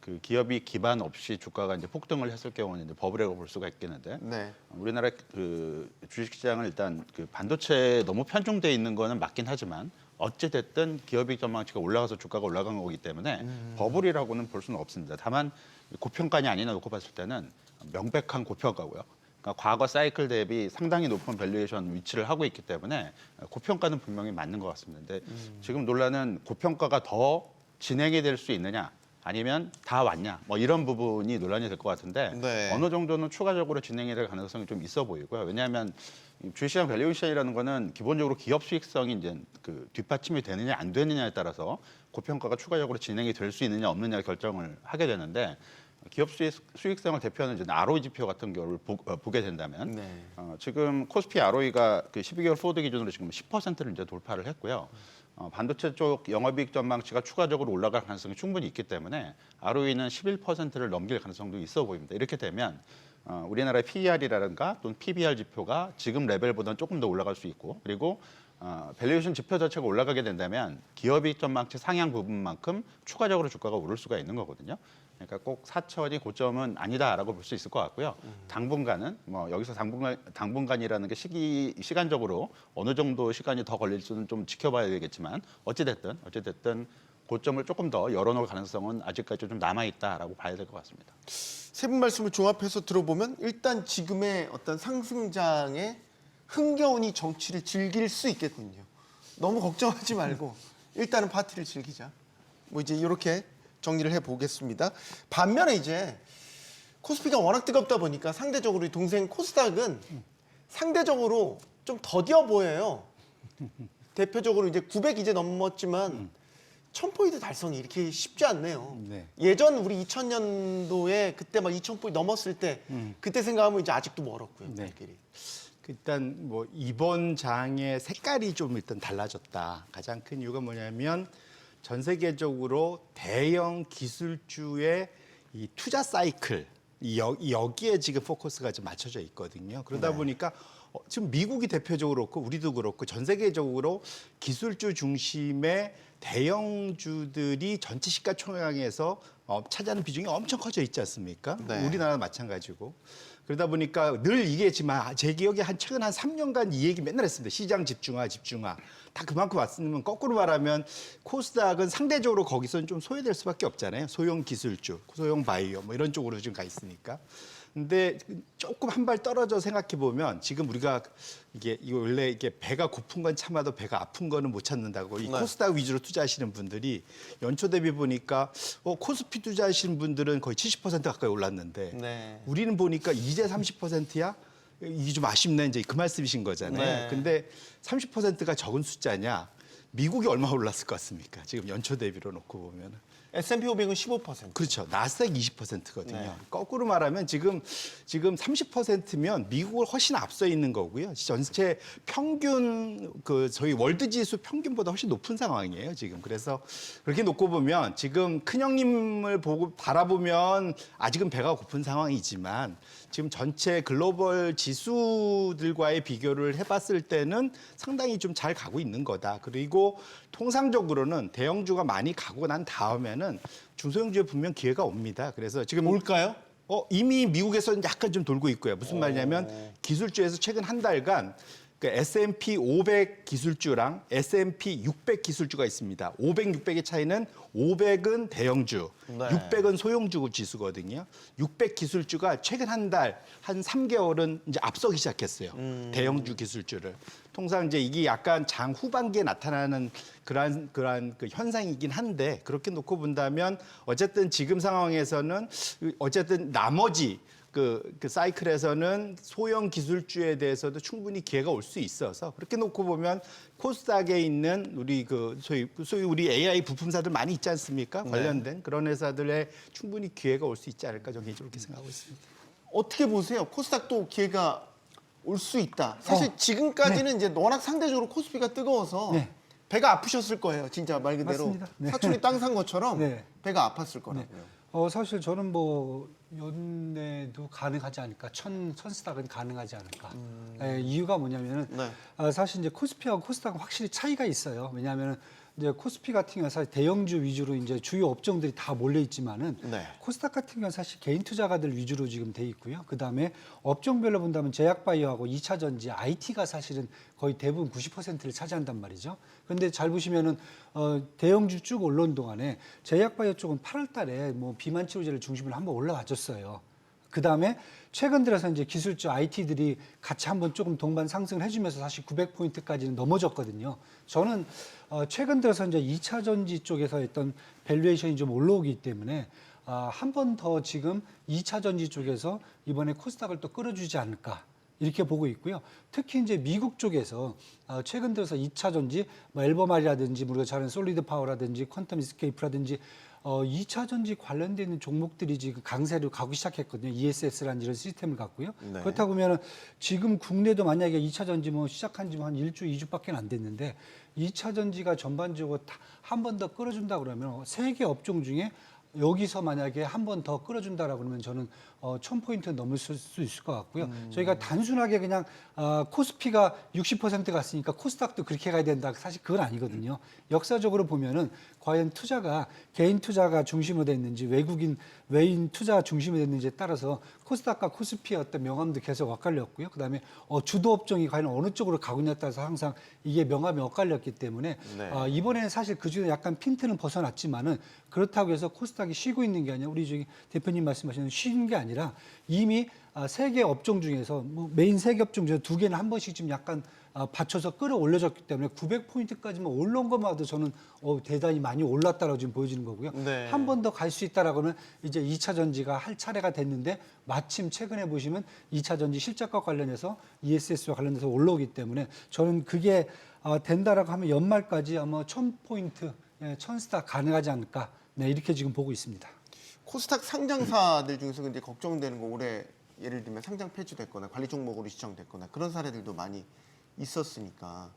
그 기업이 기반 없이 주가가 이제 폭등을 했을 경우는 이제 버블이라고 볼 수가 있겠는데 네. 우리나라 그 주식시장은 일단 그 반도체에 너무 편중돼 있는 거는 맞긴 하지만 어찌 됐든 기업이익 전망치가 올라가서 주가가 올라간 거기 때문에 버블이라고는 볼 수는 없습니다. 다만 고평가냐 아니냐 놓고 봤을 때는 명백한 고평가고요. 그러니까 과거 사이클 대비 상당히 높은 밸류에이션 위치를 하고 있기 때문에 고평가는 분명히 맞는 것 같습니다. 근데 지금 논란은 고평가가 더 진행이 될 수 있느냐 아니면 다 왔냐 뭐 이런 부분이 논란이 될 것 같은데 네. 어느 정도는 추가적으로 진행이 될 가능성이 좀 있어 보이고요. 왜냐하면 주식시장 밸류에이션이라는 거는 기본적으로 기업 수익성이 이제 그 뒷받침이 되느냐 안 되느냐에 따라서 고평가가 추가적으로 진행이 될 수 있느냐 없느냐 결정을 하게 되는데 기업 수익성을 대표하는 이제 ROE 지표 같은 경우를 보게 된다면 네. 지금 코스피 ROE가 그 12개월 포워드 기준으로 지금 10%를 이제 돌파를 했고요. 반도체 쪽 영업이익 전망치가 추가적으로 올라갈 가능성이 충분히 있기 때문에 ROE는 11%를 넘길 가능성도 있어 보입니다. 이렇게 되면 우리나라의 PER이라든가 또는 PBR 지표가 지금 레벨보다는 조금 더 올라갈 수 있고 그리고 밸류에이션 지표 자체가 올라가게 된다면 기업이익 전망치 상향 부분만큼 추가적으로 주가가 오를 수가 있는 거거든요. 그러니까 꼭 4천이 고점은 아니다라고 볼 수 있을 것 같고요. 당분간은 뭐 여기서 당분간이라는 게 시간적으로 어느 정도 시간이 더 걸릴지는 좀 지켜봐야 되겠지만 어찌됐든 고점을 조금 더 열어놓을 가능성은 아직까지 좀 남아 있다라고 봐야 될 것 같습니다. 세 분 말씀을 종합해서 들어보면 일단 지금의 어떤 상승장에 흥겨운이 정치를 즐길 수 있겠군요. 너무 걱정하지 말고 일단은 파티를 즐기자. 뭐 이제 이렇게 정리를 해보겠습니다. 반면에 이제 코스피가 워낙 뜨겁다 보니까 상대적으로 이 동생 코스닥은 상대적으로 좀 더디어 보여요. 대표적으로 이제 900 이제 넘었지만 1000포인트 달성이 이렇게 쉽지 않네요. 네. 예전 우리 2000년도에 그때 막 2000포인트 넘었을 때 그때 생각하면 이제 아직도 멀었고요. 네. 네. 일단 뭐 이번 장의 색깔이 좀 일단 달라졌다. 가장 큰 이유가 뭐냐면 전 세계적으로 대형 기술주의 이 투자 사이클 여기에 지금 포커스가 좀 맞춰져 있거든요. 그러다 네. 보니까 지금 미국이 대표적으로 그렇고 우리도 그렇고 전 세계적으로 기술주 중심의 대형주들이 전체 시가총액에서 차지하는 비중이 엄청 커져 있지 않습니까? 네. 우리나라도 마찬가지고. 그러다 보니까 늘 얘기했지만 제 기억에 최근 한 3년간 이 얘기 맨날 했습니다. 시장 집중화. 다 그만큼 왔으면 거꾸로 말하면 코스닥은 상대적으로 거기서는 좀 소외될 수밖에 없잖아요. 소형 기술주, 소형 바이오 뭐 이런 쪽으로 지금 가 있으니까. 근데 조금 한 발 떨어져 생각해 보면 지금 우리가 이게 원래 이게 배가 고픈 건 참아도 배가 아픈 거는 못 찾는다고 이 네. 코스닥 위주로 투자하시는 분들이 연초 대비 보니까 코스피 투자하시는 분들은 거의 70% 가까이 올랐는데 네. 우리는 보니까 이제 30%야? 이게 좀 아쉽네 이제 그 말씀이신 거잖아요. 네. 근데 30%가 적은 숫자냐? 미국이 얼마 올랐을 것 같습니까? 지금 연초 대비로 놓고 보면은. S&P 500은 15%. 그렇죠. 나스닥 20%거든요. 네. 거꾸로 말하면 지금 30%면 미국을 훨씬 앞서 있는 거고요. 전체 평균 저희 월드 지수 평균보다 훨씬 높은 상황이에요, 지금. 그래서 그렇게 놓고 보면 지금 큰형님을 보고 바라보면 아직은 배가 고픈 상황이지만 지금 전체 글로벌 지수들과의 비교를 해봤을 때는 상당히 좀 잘 가고 있는 거다. 그리고 통상적으로는 대형주가 많이 가고 난 다음에는 중소형주에 분명 기회가 옵니다. 그래서 지금 올까요? 이미 미국에서는 약간 좀 돌고 있고요. 무슨 말이냐면 기술주에서 최근 한 달간 그 S&P 500 기술주랑 S&P 600 기술주가 있습니다. 500, 600의 차이는 500은 대형주, 네. 600은 소형주 지수거든요. 600 기술주가 최근 한 달, 한 3개월은 이제 앞서기 시작했어요. 대형주 기술주를. 통상 이제 이게 약간 장 후반기에 나타나는 그러한 그 현상이긴 한데 그렇게 놓고 본다면 어쨌든 지금 상황에서는 어쨌든 나머지 그 사이클에서는 소형 기술주에 대해서도 충분히 기회가 올 수 있어서 그렇게 놓고 보면 코스닥에 있는 우리 소위 우리 AI 부품사들 많이 있지 않습니까? 관련된 그런 회사들에 충분히 기회가 올 수 있지 않을까 저는 개인적으로 그렇게 생각하고 있습니다. 어떻게 보세요? 코스닥도 기회가 올 수 있다. 사실 지금까지는 이제 워낙 상대적으로 코스피가 뜨거워서 네. 배가 아프셨을 거예요. 진짜 말 그대로 맞습니다. 네. 사촌이 땅 산 것처럼 네. 배가 아팠을 거라고요. 사실 저는 뭐 연내도 가능하지 않을까, 천스닥은 가능하지 않을까. 이유가 뭐냐면은 네. 사실 이제 코스피하고 코스닥은 확실히 차이가 있어요. 왜냐하면 이제 코스피 같은 경우는 사실 대형주 위주로 이제 주요 업종들이 다 몰려 있지만은 네. 코스닥 같은 경우는 사실 개인 투자가들 위주로 지금 돼 있고요. 그 다음에 업종별로 본다면 제약바이오하고 2차 전지, IT가 사실은 거의 대부분 90%를 차지한단 말이죠. 그런데 잘 보시면은 대형주 쭉 올라온 동안에 제약바이오 쪽은 8월달에 뭐 비만 치료제를 중심으로 한번 올라와줬어요. 그 다음에 최근 들어서 이제 기술주 IT들이 같이 한번 조금 동반 상승을 해주면서 사실 900포인트까지는 넘어졌거든요. 저는 최근 들어서 이제 2차 전지 쪽에서 했던 밸류에이션이 좀 올라오기 때문에 한 번 더 지금 2차 전지 쪽에서 이번에 코스닥을 또 끌어주지 않을까. 이렇게 보고 있고요. 특히 이제 미국 쪽에서 최근 들어서 2차 전지, 뭐 앨범알이라든지 우리가 잘 아는 솔리드 파워라든지 퀀텀 이스케이프라든지 2차 전지 관련돼 있는 종목들이 지금 강세로 가기 시작했거든요. ESS라는 이런 시스템을 갖고요. 네. 그렇다 보면 지금 국내도 만약에 2차 전지 뭐 시작한 지 한 1주, 2주밖에 안 됐는데 2차 전지가 전반적으로 한 번 더 끌어준다 그러면 세계 업종 중에 여기서 만약에 한 번 더 끌어준다라고 그러면 저는 1000포인트 넘을 수 있을 것 같고요. 저희가 단순하게 그냥 코스피가 60% 갔으니까 코스닥도 그렇게 가야 된다. 사실 그건 아니거든요. 역사적으로 보면은 과연 투자가 개인 투자가 중심으로 됐는지 외인 투자 중심으로 됐는지에 따라서 코스닥과 코스피의 어떤 명암도 계속 엇갈렸고요. 그다음에 주도 업종이 과연 어느 쪽으로 가고 있냐에 따라서 항상 이게 명암이 엇갈렸기 때문에 네. 이번에는 사실 그중에 약간 핀트는 벗어났지만은 그렇다고 해서 코스닥이 쉬고 있는 게 아니라 우리 저기 대표님 말씀하시는 쉬는 게 아니라 이미 세개 업종 중에서 뭐 메인 세개 업종 중에서 2개는 한 번씩 좀 약간 받쳐서 끌어올려졌기 때문에 900포인트까지만 올라온 것만도 저는 대단히 많이 올랐다라고 지금 보여지는 거고요. 네. 한 번 더 갈 수 있다라고는 이제 2차 전지가 할 차례가 됐는데 마침 최근에 보시면 2차 전지 실적과 관련해서 ESS와 관련해서 올라오기 때문에 저는 그게 된다라고 하면 연말까지 아마 1000포인트, 1000스타 가능하지 않을까. 네, 이렇게 지금 보고 있습니다. 코스닥 상장사들 중에서 이제 걱정되는 거 올해 예를 들면 상장 폐지됐거나 관리 종목으로 지정됐거나 그런 사례들도 많이 있었으니까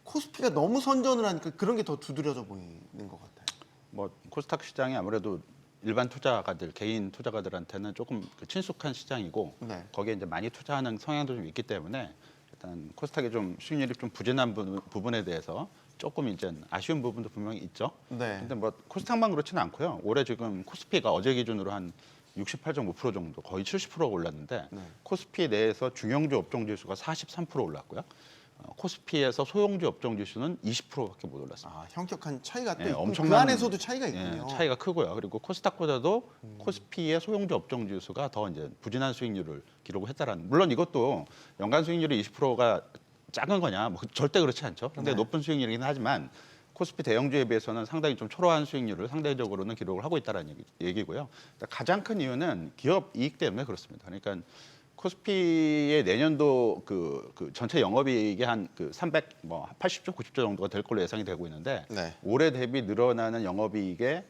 코스피가 너무 선전을 하니까 그런 게 더 두드려져 보이는 것 같아요. 뭐 코스닥 시장이 아무래도 일반 투자가들, 개인 투자가들한테는 조금 친숙한 시장이고 네. 거기에 이제 많이 투자하는 성향도 좀 있기 때문에 일단 코스닥이 좀 수익률이 좀 부진한 부분에 대해서 조금 이제 아쉬운 부분도 분명히 있죠. 네. 근데 뭐 코스닥만 그렇지는 않고요. 올해 지금 코스피가 어제 기준으로 한 68.5% 정도, 거의 70%가 올랐는데 네. 코스피 내에서 중형주 업종 지수가 43% 올랐고요. 코스피에서 소형주 업종 지수는 20%밖에 못 올랐습니다. 아, 현격한 차이가 또 예, 있고 엄청난- 그 안에서도 차이가 예, 있군요. 차이가 크고요. 그리고 코스닥보다도 코스피의 소형주 업종 지수가 더 이제 부진한 수익률을 기록을 했다라는. 물론 이것도 연간 수익률이 20%가 작은 거냐? 뭐 절대 그렇지 않죠. 상당히 네. 높은 수익률이긴 하지만 코스피 대형주에 비해서는 상당히 좀 초라한 수익률을 상대적으로는 기록을 하고 있다는 얘기고요. 가장 큰 이유는 기업 이익 때문에 그렇습니다. 그러니까 코스피의 내년도 그 전체 영업이익이 한 380조, 90조 정도가 될 걸로 예상이 되고 있는데 네. 올해 대비 늘어나는 영업이익의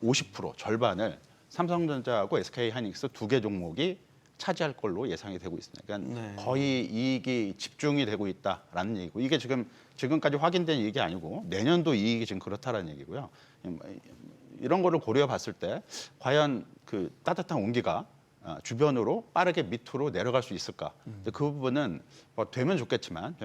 50% 절반을 삼성전자하고 SK하이닉스 2개 종목이 차지할 걸로 예상이 되고 있습니다. 그러니까 네. 거의 이익이 집중이 되고 있다라는 얘기고 이게 지금까지 확인된 이익이 아니고 내년도 이익이 지금 그렇다라는 얘기고요. 이런 거를 고려해 봤을 때 과연 그 따뜻한 온기가 주변으로 빠르게 밑으로 내려갈 수 있을까? 그 부분은 뭐 되면 좋겠지만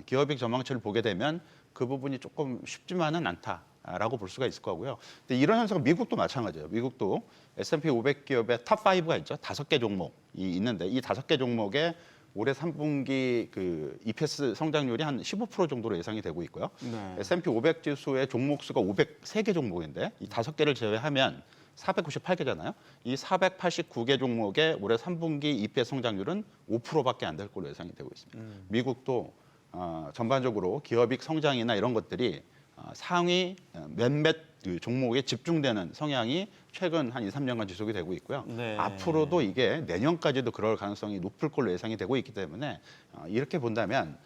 기업이익 전망치를 보게 되면 그 부분이 조금 쉽지만은 않다라고 볼 수가 있을 거고요. 근데 이런 현상은 미국도 마찬가지예요. 미국도 S&P 500 기업의 탑 5가 있죠. 5개 종목이 있는데 이 5개 종목에 올해 3분기 그 EPS 성장률이 한 15% 정도로 예상이 되고 있고요. 네. S&P 500 지수의 종목 수가 503개 종목인데 이 5개를 제외하면 498개잖아요. 이 489개 종목의 올해 3분기 EPS 성장률은 5%밖에 안 될 걸로 예상이 되고 있습니다. 미국도 전반적으로 기업이익 성장이나 이런 것들이 상위 몇몇 그 종목에 집중되는 성향이 최근 한 2, 3년간 지속이 되고 있고요. 네. 앞으로도 이게 내년까지도 그럴 가능성이 높을 걸로 예상이 되고 있기 때문에 이렇게 본다면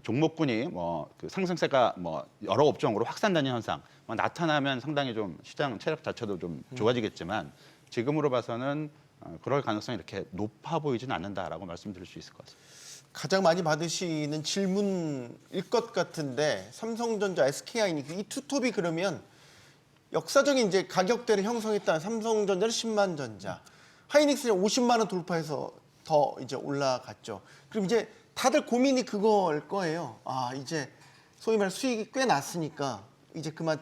종목군이 뭐 그 상승세가 뭐 여러 업종으로 확산되는 현상 나타나면 상당히 좀 시장 체력 자체도 좀 좋아지겠지만 지금으로 봐서는 그럴 가능성이 이렇게 높아 보이지는 않는다라고 말씀드릴 수 있을 것 같습니다. 가장 많이 받으시는 질문일 것 같은데 삼성전자, SK하이닉스 이 투톱이 그러면 역사적인 이제 가격대를 형성했다는 삼성전자는 10만 전자, 하이닉스는 50만 원 돌파해서 더 이제 올라갔죠. 그럼 이제 다들 고민이 그거일 거예요. 아, 이제 소위 말해 수익이 꽤 났으니까 이제 그만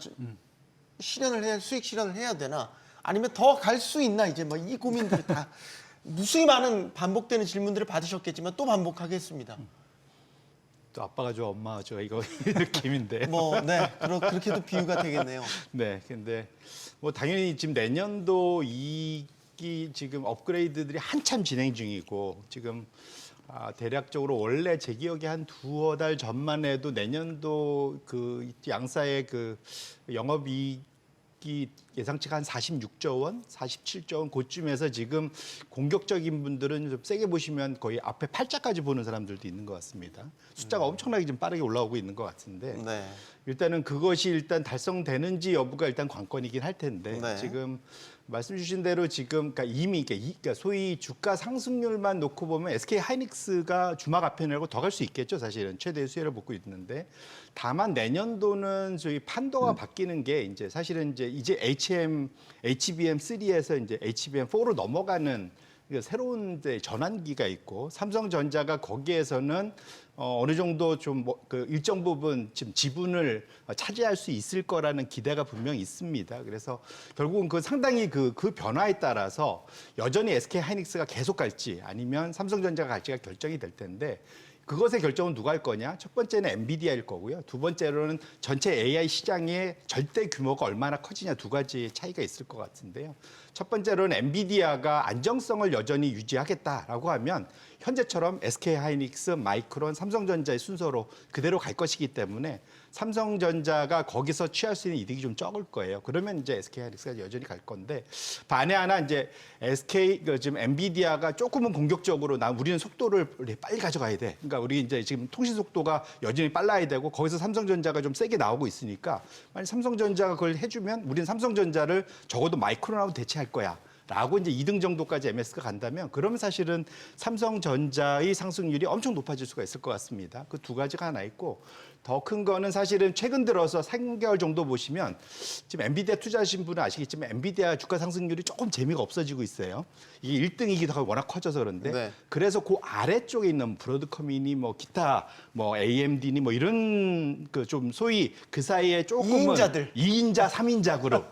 수익 실현을 해야 되나? 아니면 더 갈 수 있나? 이제 뭐 이 고민들이 다 무수히 많은 반복되는 질문들을 받으셨겠지만 또 반복하겠습니다. 또 아빠가 좋아 엄마가 좋아 이거 느낌인데. 뭐, 네, 그렇게도 비유가 되겠네요. 네, 근데 뭐 당연히 지금 내년도 이익이 지금 업그레이드들이 한참 진행 중이고 지금 대략적으로 원래 제 기억에 한 2달 전만 해도 내년도 그 양사의 그 영업이익이 분기 예상치가 한 46조 원, 47조 원 그쯤에서 지금 공격적인 분들은 좀 세게 보시면 거의 앞에 팔자까지 보는 사람들도 있는 것 같습니다. 숫자가 엄청나게 좀 빠르게 올라오고 있는 것 같은데 네. 일단은 그것이 일단 달성되는지 여부가 일단 관건이긴 할 텐데 네. 지금 말씀 주신 대로 지금 그러니까 이미 그러니까 소위 주가 상승률만 놓고 보면 SK 하이닉스가 주막 앞에 내고 더 갈 수 있겠죠. 사실은 최대 수혜를 보고 있는데 다만 내년도는 저희 판도가 바뀌는 게 이제 사실은 이제 HBM3에서 이제 HBM4로 넘어가는 새로운 전환기가 있고 삼성전자가 거기에서는 어느 정도 좀 그 일정 부분 지금 지분을 차지할 수 있을 거라는 기대가 분명히 있습니다. 그래서 결국은 그 상당히 그 변화에 따라서 여전히 SK 하이닉스가 계속 갈지 아니면 삼성전자가 갈지가 결정이 될 텐데 그것의 결정은 누가 할 거냐? 첫 번째는 엔비디아일 거고요. 두 번째로는 전체 AI 시장의 절대 규모가 얼마나 커지냐 두 가지 차이가 있을 것 같은데요. 첫 번째로는 엔비디아가 안정성을 여전히 유지하겠다라고 하면 현재처럼 SK하이닉스, 마이크론, 삼성전자의 순서로 그대로 갈 것이기 때문에 삼성전자가 거기서 취할 수 있는 이득이 좀 적을 거예요. 그러면 이제 SK하이닉스가 여전히 갈 건데 반에 하나 이제 지금 엔비디아가 조금은 공격적으로 우리는 속도를 빨리 가져가야 돼. 그러니까 우리 이제 지금 통신 속도가 여전히 빨라야 되고 거기서 삼성전자가 좀 세게 나오고 있으니까 만약 삼성전자가 그걸 해주면 우리는 삼성전자를 적어도 마이크론하고 대체할 거야. 라고 이제 2등 정도까지 MS가 간다면 그러면 사실은 삼성전자의 상승률이 엄청 높아질 수가 있을 것 같습니다. 그 두 가지가 하나 있고 더 큰 거는 사실은 최근 들어서 3개월 정도 보시면 지금 엔비디아 투자하신 분은 아시겠지만 엔비디아 주가 상승률이 조금 재미가 없어지고 있어요. 이게 1등이기도 하고 워낙 커져서 그런데 네. 그래서 그 아래쪽에 있는 브로드컴이니 뭐 기타 뭐 AMD니 뭐 이런 그 좀 소위 그 사이에 조금은 2인자들. 2인자, 3인자 그룹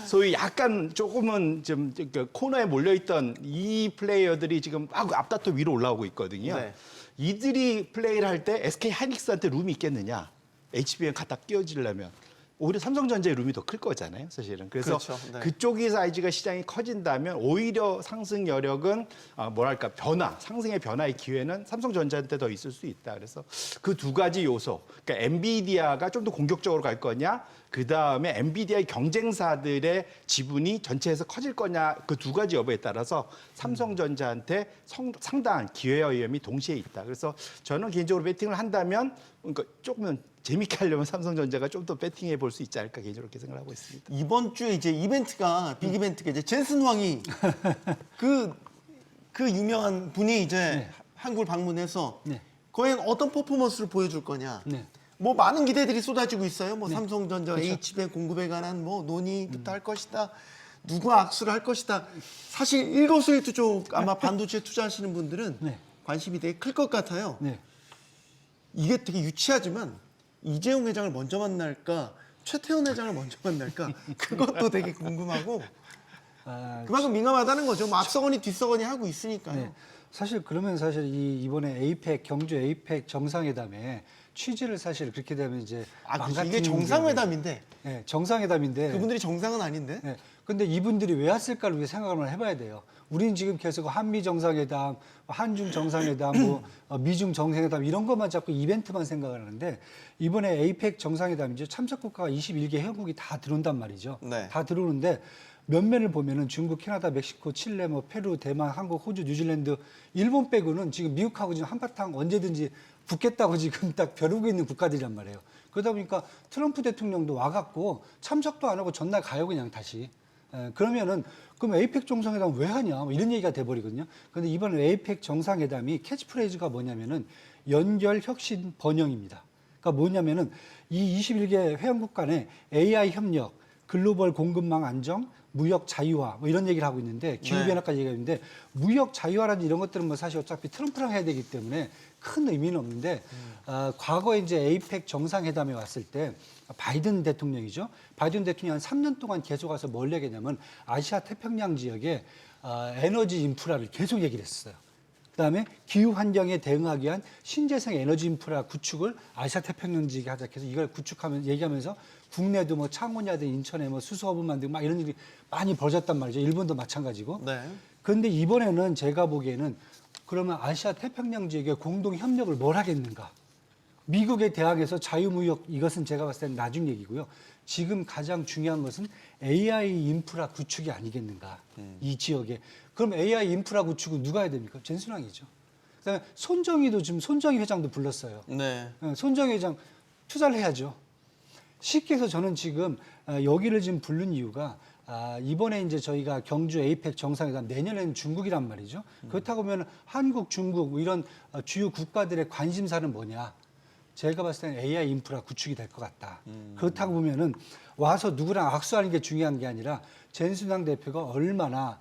소위 약간 조금은 좀 코너에 몰려있던 이 플레이어들이 지금 막 앞다퉈 위로 올라오고 있거든요. 네. 이들이 플레이를 할 때 SK 하이닉스한테 룸이 있겠느냐? HBM 갖다 끼워지려면 오히려 삼성전자의 룸이 더 클 거잖아요, 사실은. 그래서 그렇죠. 네. 그쪽이 사이즈가 시장이 커진다면 오히려 상승 여력은 뭐랄까 상승의 변화의 기회는 삼성전자한테 더 있을 수 있다. 그래서 그 두 가지 요소, 그러니까 엔비디아가 좀 더 공격적으로 갈 거냐, 그 다음에 엔비디아의 경쟁사들의 지분이 전체에서 커질 거냐, 그 두 가지 여부에 따라서 삼성전자한테 상당한 기회와 위험이 동시에 있다. 그래서 저는 개인적으로 배팅을 한다면, 그러니까 조금은 재밌게 하려면 삼성전자가 좀 더 배팅해 볼 수 있지 않을까 개인적으로 그렇게 생각을 하고 있습니다. 이번 주에 이제 이벤트가 빅 이벤트가 이제 젠슨 왕이 그 유명한 분이 이제 한국을 방문해서 네. 과연 어떤 퍼포먼스를 보여줄 거냐. 네. 뭐 많은 기대들이 쏟아지고 있어요. 뭐 삼성전자 HBM 공급에 관한 뭐 논의부터 할 것이다. 누가 악수를 할 것이다. 사실 일거수일투족 아마 반도체에 투자하시는 분들은 네. 관심이 되게 클 것 같아요. 네. 이게 되게 유치하지만 이재용 회장을 먼저 만날까 최태원 회장을 먼저 만날까 그것도 되게 궁금하고 아, 그만큼 민감하다는 거죠. 뭐 앞서거니 뒤서거니 하고 있으니까요. 네. 사실 그러면 사실 이번에 에이펙 경주 에이펙 정상회담에 취지를 사실 그렇게 되면 이제 그렇죠. 망가뜨리는 이게 정상회담인데 네, 정상회담인데. 그분들이 정상은 아닌데. 네. 근데 이분들이 왜 왔을까를 우리가 생각을 해봐야 돼요. 우리는 지금 계속 한미 정상회담, 한중 정상회담, 미중 정상회담 이런 것만 자꾸 이벤트만 생각을 하는데 이번에 에이펙 정상회담이죠. 참석 국가가 21개 회원국이 다 들어온단 말이죠. 네. 다 들어오는데 면면을 보면은 중국, 캐나다, 멕시코, 칠레, 뭐 페루, 대만, 한국, 호주, 뉴질랜드, 일본 빼고는 지금 미국하고 지금 한바탕 언제든지 붙겠다고 지금 딱 벼르고 있는 국가들이란 말이에요. 그러다 보니까 트럼프 대통령도 와갖고 참석도 안 하고 전날 가요 그냥 다시. 그러면은 그럼 에이펙 정상회담 왜 하냐 뭐 이런 얘기가 돼버리거든요. 그런데 이번 에이펙 정상회담이 캐치프레이즈가 뭐냐면은 연결, 혁신, 번영입니다. 그러니까 뭐냐면은 이 21개 회원국 간의 AI 협력, 글로벌 공급망 안정, 무역 자유화 뭐 이런 얘기를 하고 있는데 기후변화까지 얘기하는데 무역 자유화라는 이런 것들은 뭐 사실 어차피 트럼프랑 해야 되기 때문에 큰 의미는 없는데 과거에 이제 에이펙 정상회담에 왔을 때 바이든 대통령이죠. 바이든 대통령이 한 3년 동안 계속 와서 뭘 얘기했냐면 아시아 태평양 지역에 에너지 인프라를 계속 얘기를 했어요. 그다음에 기후 환경에 대응하기 위한 신재생 에너지 인프라 구축을 아시아 태평양 지역에 하자. 계속 이걸 구축하면서 얘기하면서 국내도 뭐 창원이라든 인천에 뭐 수소업을 만들고 막 이런 일이 많이 벌어졌단 말이죠. 일본도 마찬가지고. 네. 그런데 이번에는 제가 보기에는 그러면 아시아 태평양 지역의 공동 협력을 뭘 하겠는가? 미국의 대학에서 자유무역 이것은 제가 봤을 때는 나중 얘기고요. 지금 가장 중요한 것은 AI 인프라 구축이 아니겠는가 이 지역에. 그럼 AI 인프라 구축은 누가 해야 됩니까? 젠순왕이죠. 그다음에 손정희도 지금 손정희 회장도 불렀어요. 네. 손정희 회장 투자를 해야죠. 쉽게 해서 저는 지금 여기를 지금 부른 이유가 이번에 이제 저희가 경주 에이펙 정상회담 내년에는 중국이란 말이죠. 그렇다고 하면 한국, 중국 뭐 이런 주요 국가들의 관심사는 뭐냐? 제가 봤을 때는 AI 인프라 구축이 될 것 같다. 그렇다고 보면은 와서 누구랑 악수하는 게 중요한 게 아니라 젠순왕 대표가 얼마나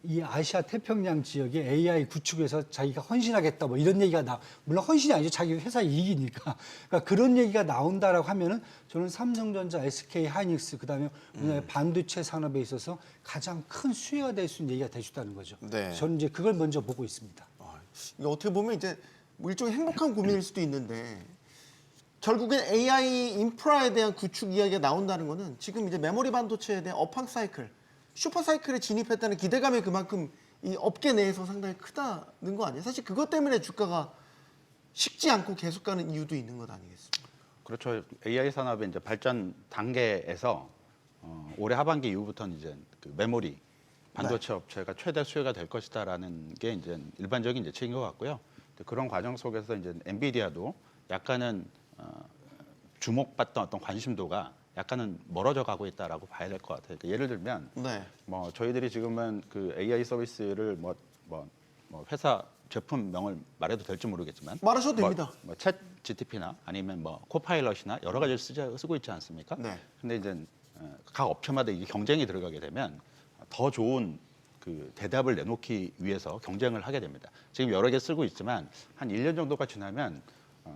이 아시아 태평양 지역의 AI 구축에서 자기가 헌신하겠다 뭐 이런 얘기가 물론 헌신이 아니죠. 자기 회사 이익이니까. 그러니까 그런 얘기가 나온다라고 하면은 저는 삼성전자, SK 하이닉스 그다음에 우리나라의 반도체 산업에 있어서 가장 큰 수혜가 될 수 있는 얘기가 될 수 있다는 거죠. 네. 저는 이제 그걸 먼저 보고 있습니다. 이게 어떻게 보면 이제 뭐 일종의 행복한 고민일 수도 있는데 결국엔 AI 인프라에 대한 구축 이야기가 나온다는 거는 지금 이제 메모리 반도체에 대한 업황 사이클, 슈퍼 사이클에 진입했다는 기대감이 그만큼 이 업계 내에서 상당히 크다는 거 아니에요? 사실 그것 때문에 주가가 식지 않고 계속 가는 이유도 있는 것 아니겠습니까? 그렇죠. AI 산업의 이제 발전 단계에서 올해 하반기 이후부터는 이제 그 메모리 반도체 업체가 최대 수요가 될 것이다라는 게 이제 일반적인 예측인 것 같고요. 그런 과정 속에서 이제 엔비디아도 약간은 주목받던 어떤 관심도가 약간은 멀어져 가고 있다라고 봐야 될 것 같아요. 그러니까 예를 들면 네. 뭐 저희들이 지금은 그 AI 서비스를 뭐 회사 제품명을 말해도 될지 모르겠지만 말하셔도 됩니다. 챗 GTP나 아니면 뭐 코파일럿이나 여러 가지를 쓰고 있지 않습니까? 네. 근데 이제 각 업체마다 이게 경쟁이 들어가게 되면 더 좋은 그 대답을 내놓기 위해서 경쟁을 하게 됩니다. 지금 여러 개 쓰고 있지만 한 1년 정도가 지나면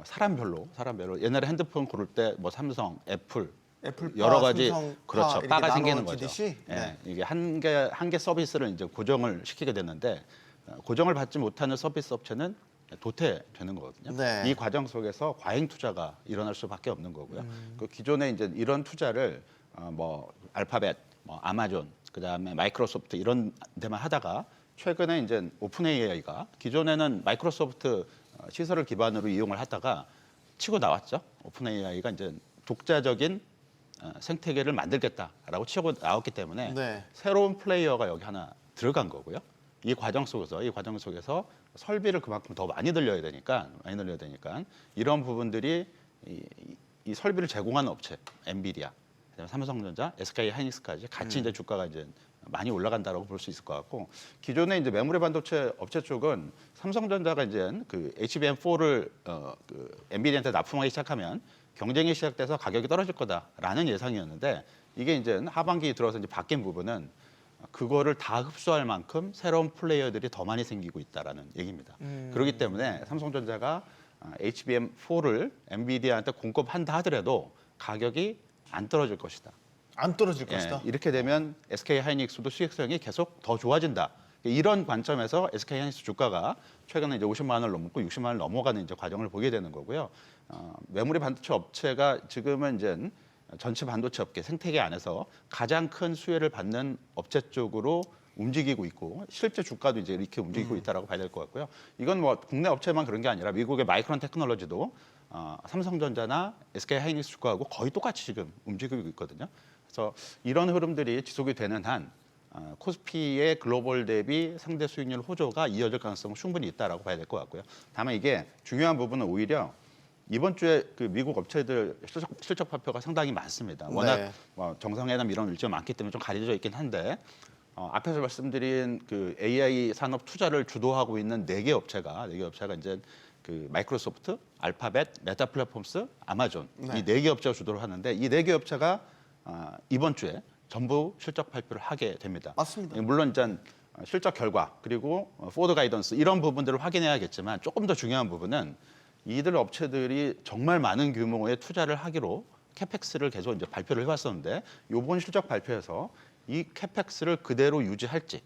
사람별로 옛날에 핸드폰 고를 때 뭐 삼성, 애플 여러 가지 삼성파 그렇죠. 이렇게 바가 생기는 거죠. 나눠지듯이? 예, 네. 이게 한 개 서비스를 이제 고정을 시키게 됐는데 고정을 받지 못하는 서비스 업체는 도태되는 거거든요. 네. 이 과정 속에서 과잉 투자가 일어날 수밖에 없는 거고요. 그 기존에 이제 이런 투자를 뭐 알파벳, 뭐 아마존, 그다음에 마이크로소프트 이런 데만 하다가 최근에 이제 오픈 AI가 기존에는 마이크로소프트 시설을 기반으로 이용을 하다가 치고 나왔죠. 오픈 AI가 이제 독자적인 생태계를 만들겠다라고 치고 나왔기 때문에 네. 새로운 플레이어가 여기 하나 들어간 거고요. 이 과정 속에서 설비를 그만큼 더 많이 들려야 되니까 이런 부분들이 이 설비를 제공하는 업체, 엔비디아, 그다음에 삼성전자, SK 하이닉스까지 같이 이제 주가가 이제 많이 올라간다라고 볼 수 있을 것 같고 기존에 이제 메모리 반도체 업체 쪽은 삼성전자가 이제 그 HBM4를 그 엔비디아한테 납품하기 시작하면 경쟁이 시작돼서 가격이 떨어질 거다라는 예상이었는데 이게 이제 하반기 들어서 이제 바뀐 부분은 그거를 다 흡수할 만큼 새로운 플레이어들이 더 많이 생기고 있다라는 얘기입니다. 그렇기 때문에 삼성전자가 HBM4를 엔비디아한테 공급한다 하더라도 가격이 안 떨어질 것이다. 안 떨어질 예, 것이다. 이렇게 되면 SK 하이닉스도 수익성이 계속 더 좋아진다. 이런 관점에서 SK 하이닉스 주가가 최근에 이제 50만 원을 넘고 60만 원을 넘어가는 이제 과정을 보게 되는 거고요. 메모리 반도체 업체가 지금은 이제 전체 반도체 업계 생태계 안에서 가장 큰 수혜를 받는 업체 쪽으로 움직이고 있고 실제 주가도 이제 이렇게 움직이고 있다라고 봐야 될 것 같고요. 이건 뭐 국내 업체만 그런 게 아니라 미국의 마이크론 테크놀로지도 삼성전자나 SK 하이닉스 주가하고 거의 똑같이 지금 움직이고 있거든요. 그래서 이런 흐름들이 지속이 되는 한 코스피의 글로벌 대비 상대 수익률 호조가 이어질 가능성은 충분히 있다라고 봐야 될 것 같고요. 다만 이게 중요한 부분은 오히려 이번 주에 그 미국 업체들 실적 발표가 상당히 많습니다. 워낙 네. 뭐 정상회담 이런 일정이 많기 때문에 좀 가려져 있긴 한데 앞에서 말씀드린 그 AI 산업 투자를 주도하고 있는 4개 업체가 이제 그 마이크로소프트, 알파벳, 메타 플랫폼스, 아마존 네. 이 4개 업체가 주도를 하는데 이 4개 업체가 이번 주에 전부 실적 발표를 하게 됩니다. 맞습니다. 물론 이제 실적 결과 그리고 포워드 가이던스 이런 부분들을 확인해야겠지만 조금 더 중요한 부분은 이들 업체들이 정말 많은 규모의 투자를 하기로 캐펙스를 계속 이제 발표를 해왔었는데 이번 실적 발표에서 이 캐펙스를 그대로 유지할지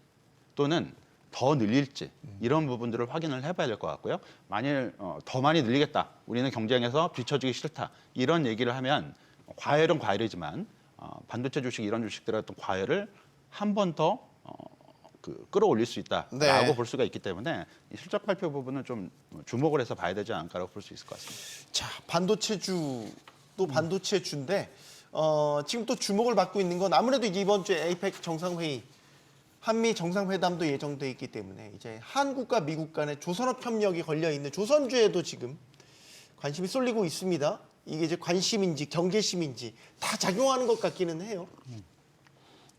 또는 더 늘릴지 이런 부분들을 확인을 해봐야 될 것 같고요. 만일 더 많이 늘리겠다, 우리는 경쟁에서 뒤처지기 싫다 이런 얘기를 하면 과열은 과열이지만 반도체 주식 이런 주식들의 어떤 과열을 한 번 더 끌어올릴 수 있다라고 네. 볼 수가 있기 때문에 이 실적 발표 부분은 좀 주목을 해서 봐야 되지 않을까라고 볼 수 있을 것 같습니다. 자, 반도체주도 반도체주인데 지금 또 주목을 받고 있는 건 아무래도 이번 주에 에이펙 정상회의, 한미 정상회담도 예정돼 있기 때문에 이제 한국과 미국 간의 조선업 협력이 걸려 있는 조선주에도 지금 관심이 쏠리고 있습니다. 이게 이제 관심인지 경계심인지 다 작용하는 것 같기는 해요.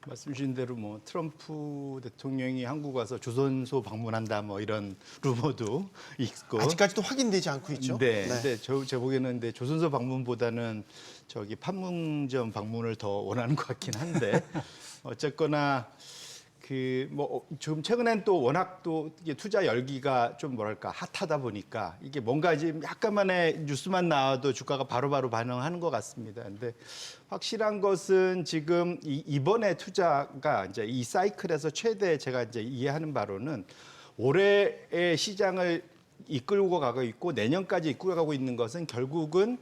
말씀 주신 대로 뭐 트럼프 대통령이 한국 와서 조선소 방문한다 뭐 이런 루머도 있고 아직까지도 확인되지 않고 있죠. 네. 근데 제 보기에는 근데 조선소 방문보다는 저기 판문점 방문을 더 원하는 것 같긴 한데 어쨌거나 그 뭐 지금 최근엔 또 워낙 또 이게 투자 열기가 좀 뭐랄까 핫하다 보니까 이게 뭔가 이제 약간만의 뉴스만 나와도 주가가 바로바로 반응하는 것 같습니다. 근데 확실한 것은 지금 이번에 투자가 이제 이 사이클에서 최대 제가 이제 이해하는 바로는 올해의 시장을 이끌고 가고 있고 내년까지 이끌고 가고 있는 것은 결국은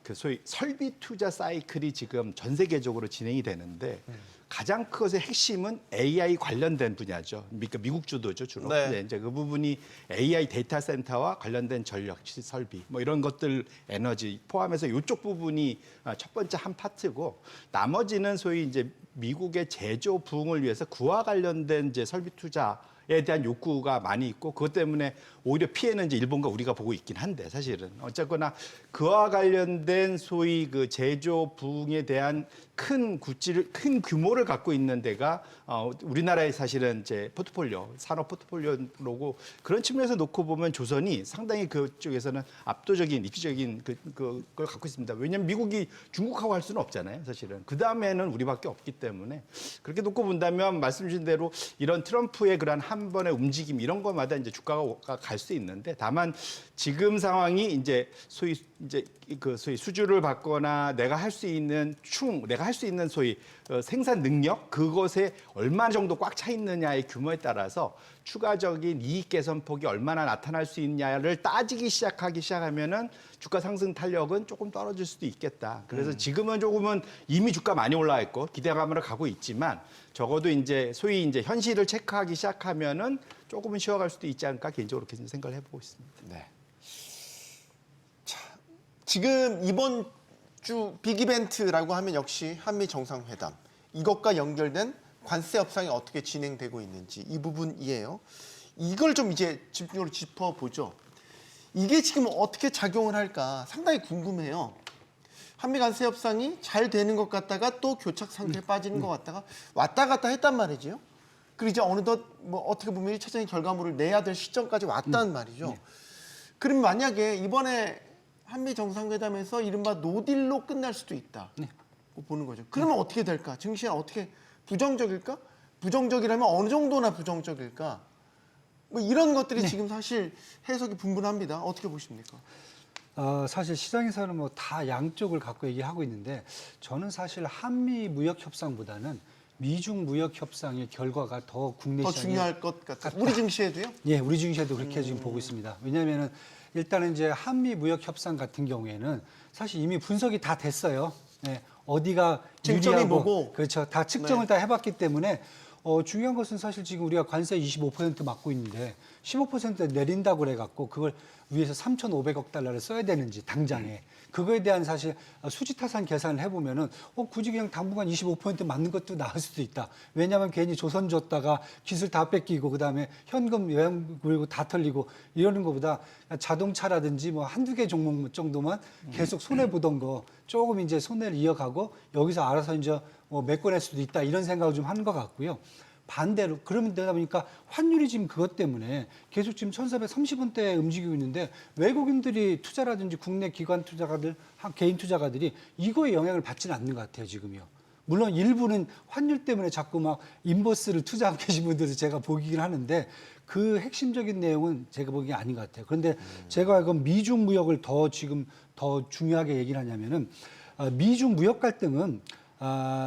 그 소위 설비 투자 사이클이 지금 전 세계적으로 진행이 되는데 가장 큰 것의 핵심은 AI 관련된 분야죠. 그러니까 미국 주도죠 주로. 네. 네, 이제 그 부분이 AI 데이터 센터와 관련된 전력 설비 뭐 이런 것들 에너지 포함해서 이쪽 부분이 첫 번째 한 파트고 나머지는 소위 이제 미국의 제조 부흥을 위해서 그와 관련된 이제 설비 투자에 대한 욕구가 많이 있고 그것 때문에 오히려 피해는 이제 일본과 우리가 보고 있긴 한데 사실은 어쨌거나 그와 관련된 소위 그 제조 부흥에 대한 큰 규모를 갖고 있는 데가 우리나라의 사실은 이제 포트폴리오, 산업 포트폴리오로고 그런 측면에서 놓고 보면 조선이 상당히 그쪽에서는 압도적인 입지적인 그걸 갖고 있습니다. 왜냐하면 미국이 중국하고 할 수는 없잖아요, 사실은. 그 다음에는 우리밖에 없기 때문에 그렇게 놓고 본다면 말씀 주신 대로 이런 트럼프의 그러한 한 번의 움직임 이런 것마다 이제 주가가 갈 수 있는데 다만 지금 상황이 이제 소위 수주를 받거나 내가 할 수 있는 내가 할 수 있는 소위 생산 능력 그것에 얼마 정도 꽉 차 있느냐의 규모에 따라서 추가적인 이익 개선폭이 얼마나 나타날 수 있냐를 따지기 시작하면은 주가 상승 탄력은 조금 떨어질 수도 있겠다. 그래서 지금은 조금은 이미 주가 많이 올라 있고 기대감으로 가고 있지만 적어도 이제 소위 이제 현실을 체크하기 시작하면은 조금은 쉬어갈 수도 있지 않을까 개인적으로 그렇게 생각을 해보고 있습니다. 네. 지금 이번 주 빅이벤트라고 하면 역시 한미 정상회담 이것과 연결된 관세 협상이 어떻게 진행되고 있는지 이 부분이에요. 이걸 좀 이제 집중적으로 짚어보죠. 이게 지금 어떻게 작용을 할까 상당히 궁금해요. 한미 관세 협상이 잘 되는 것 같다가 또 교착 상태에 빠지는 것 같다가 왔다 갔다 했단 말이죠. 그리고 이제 어느덧 뭐 어떻게 보면 1차적인 결과물을 내야 될 시점까지 왔단 말이죠. 그럼 만약에 이번에 한미 정상회담에서 이른바 노딜로 끝날 수도 있다. 보는 거죠. 그러면 어떻게 될까? 증시는 어떻게 부정적일까? 부정적이라면 어느 정도나 부정적일까? 뭐 이런 것들이 지금 사실 해석이 분분합니다. 어떻게 보십니까? 사실 시장에서는 뭐 다 양쪽을 갖고 얘기하고 있는데 저는 사실 한미 무역 협상보다는 미중 무역 협상의 결과가 더 국내 더 시장에 중요할 것 같아요. 우리 증시에도요? 예, 우리 증시에도 그렇게 지금 보고 있습니다. 왜냐하면은 일단은 이제 한미 무역 협상 같은 경우에는 사실 이미 분석이 다 됐어요. 네, 어디가 쟁점이 유리하고 뭐고. 그렇죠. 다 측정을 다 해봤기 때문에 중요한 것은 사실 지금 우리가 관세 25% 맞고 있는데 15% 내린다고 그래갖고 그걸 위에서 3,500억 달러를 써야 되는지 당장에 그거에 대한 사실 수지타산 계산을 해보면은 굳이 그냥 당분간 25% 맞는 것도 나을 수도 있다. 왜냐하면 괜히 조선 줬다가 기술 다 뺏기고 그다음에 현금 외환 그리고 다 털리고 이러는 것보다 자동차라든지 뭐 한두 개 종목 정도만 계속 손해 보던 거 조금 이제 손해를 이어가고 여기서 알아서 이제 메꿔낼 수도 있다 이런 생각을 좀 하는 것 같고요. 반대로 그러면 되다 보니까 환율이 지금 그것 때문에 계속 지금 1,430원대에 움직이고 있는데 외국인들이 투자라든지 국내 기관 투자가들, 개인 투자가들이 이거에 영향을 받지는 않는 것 같아요, 지금요. 물론 일부는 환율 때문에 자꾸 막 인버스를 투자하고 계신 분들도 제가 보기는 하는데 그 핵심적인 내용은 제가 보기엔 아닌 것 같아요. 그런데 제가 알건 미중 무역을 지금 더 중요하게 얘기를 하냐면은 미중 무역 갈등은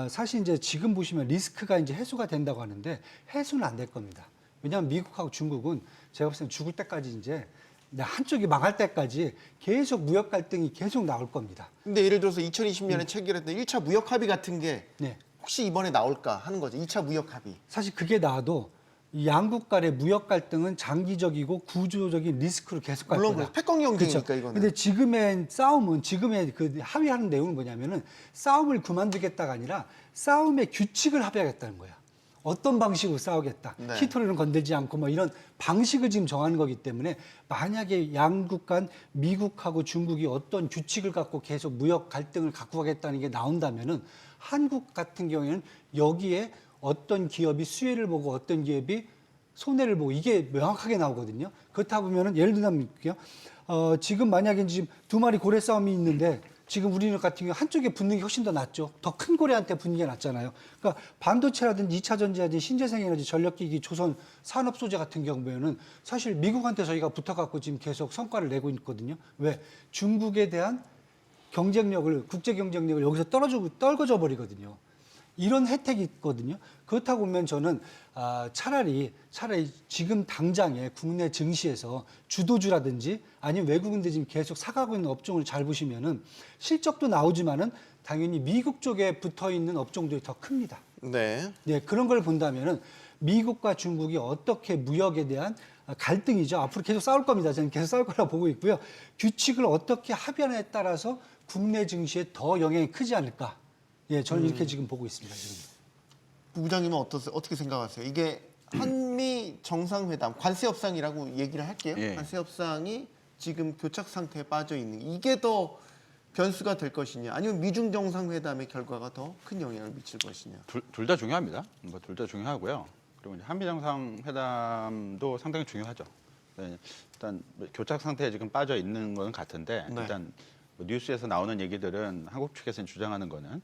사실 이제 지금 보시면 리스크가 이제 해소가 된다고 하는데 해소는 안 될 겁니다. 왜냐하면 미국하고 중국은 제가 봤을 때 죽을 때까지 이제 한쪽이 망할 때까지 계속 무역 갈등이 계속 나올 겁니다. 근데 예를 들어서 2020년에 체결했던 1차 무역 합의 같은 게 네. 혹시 이번에 나올까 하는 거죠. 2차 무역 합의. 사실 그게 나와도 이 양국 간의 무역 갈등은 장기적이고 구조적인 리스크로 계속 갈 물론 거다. 패권 경쟁이니까 그렇죠. 이거는. 근데 지금의 싸움은 지금의 그 합의하는 내용은 뭐냐면은 싸움을 그만두겠다가 아니라 싸움의 규칙을 합의하겠다는 거야. 어떤 방식으로 싸우겠다. 네. 히토리는 건들지 않고 뭐 이런 방식을 지금 정하는 거기 때문에 만약에 양국 간 미국하고 중국이 어떤 규칙을 갖고 계속 무역 갈등을 갖고 가겠다는 게 나온다면은 한국 같은 경우에는 여기에 어떤 기업이 수혜를 보고 어떤 기업이 손해를 보고 이게 명확하게 나오거든요. 그렇다 보면은 예를 들면 지금 만약에 지금 두 마리 고래 싸움이 있는데 지금 우리는 같은 경우 한쪽에 붙는 게 훨씬 더 낫죠. 더 큰 고래한테 붙는 게 낫잖아요. 그러니까 반도체라든지 2차 전지라든지 신재생에너지, 전력기기, 조선, 산업 소재 같은 경우에는 사실 미국한테 저희가 붙어갖고 지금 계속 성과를 내고 있거든요. 왜? 중국에 대한 경쟁력을, 국제 경쟁력을 여기서 떨궈져 버리거든요. 이런 혜택이 있거든요. 그렇다고 보면 저는 차라리 지금 당장에 국내 증시에서 주도주라든지 아니면 외국인들이 지금 계속 사가고 있는 업종을 잘 보시면은 실적도 나오지만은 당연히 미국 쪽에 붙어 있는 업종들이 더 큽니다. 네. 네, 그런 걸 본다면은 미국과 중국이 어떻게 무역에 대한 갈등이죠. 앞으로 계속 싸울 겁니다. 저는 계속 싸울 거라고 보고 있고요. 규칙을 어떻게 합의하느냐에 따라서 국내 증시에 더 영향이 크지 않을까. 예, 저는 이렇게 지금 보고 있습니다. 지금. 부부장님은 어떻게 생각하세요? 이게 한미 정상회담, 관세 협상이라고 얘기를 할게요. 예. 관세 협상이 지금 교착 상태에 빠져 있는 이게 더 변수가 될 것이냐, 아니면 미중 정상회담의 결과가 더 큰 영향을 미칠 것이냐. 둘 다 중요합니다. 뭐 둘 다 중요하고요. 그리고 이제 한미 정상회담도 상당히 중요하죠. 네, 일단 교착 상태에 지금 빠져 있는 건 같은데 네. 일단 뭐 뉴스에서 나오는 얘기들은 한국 측에서는 주장하는 거는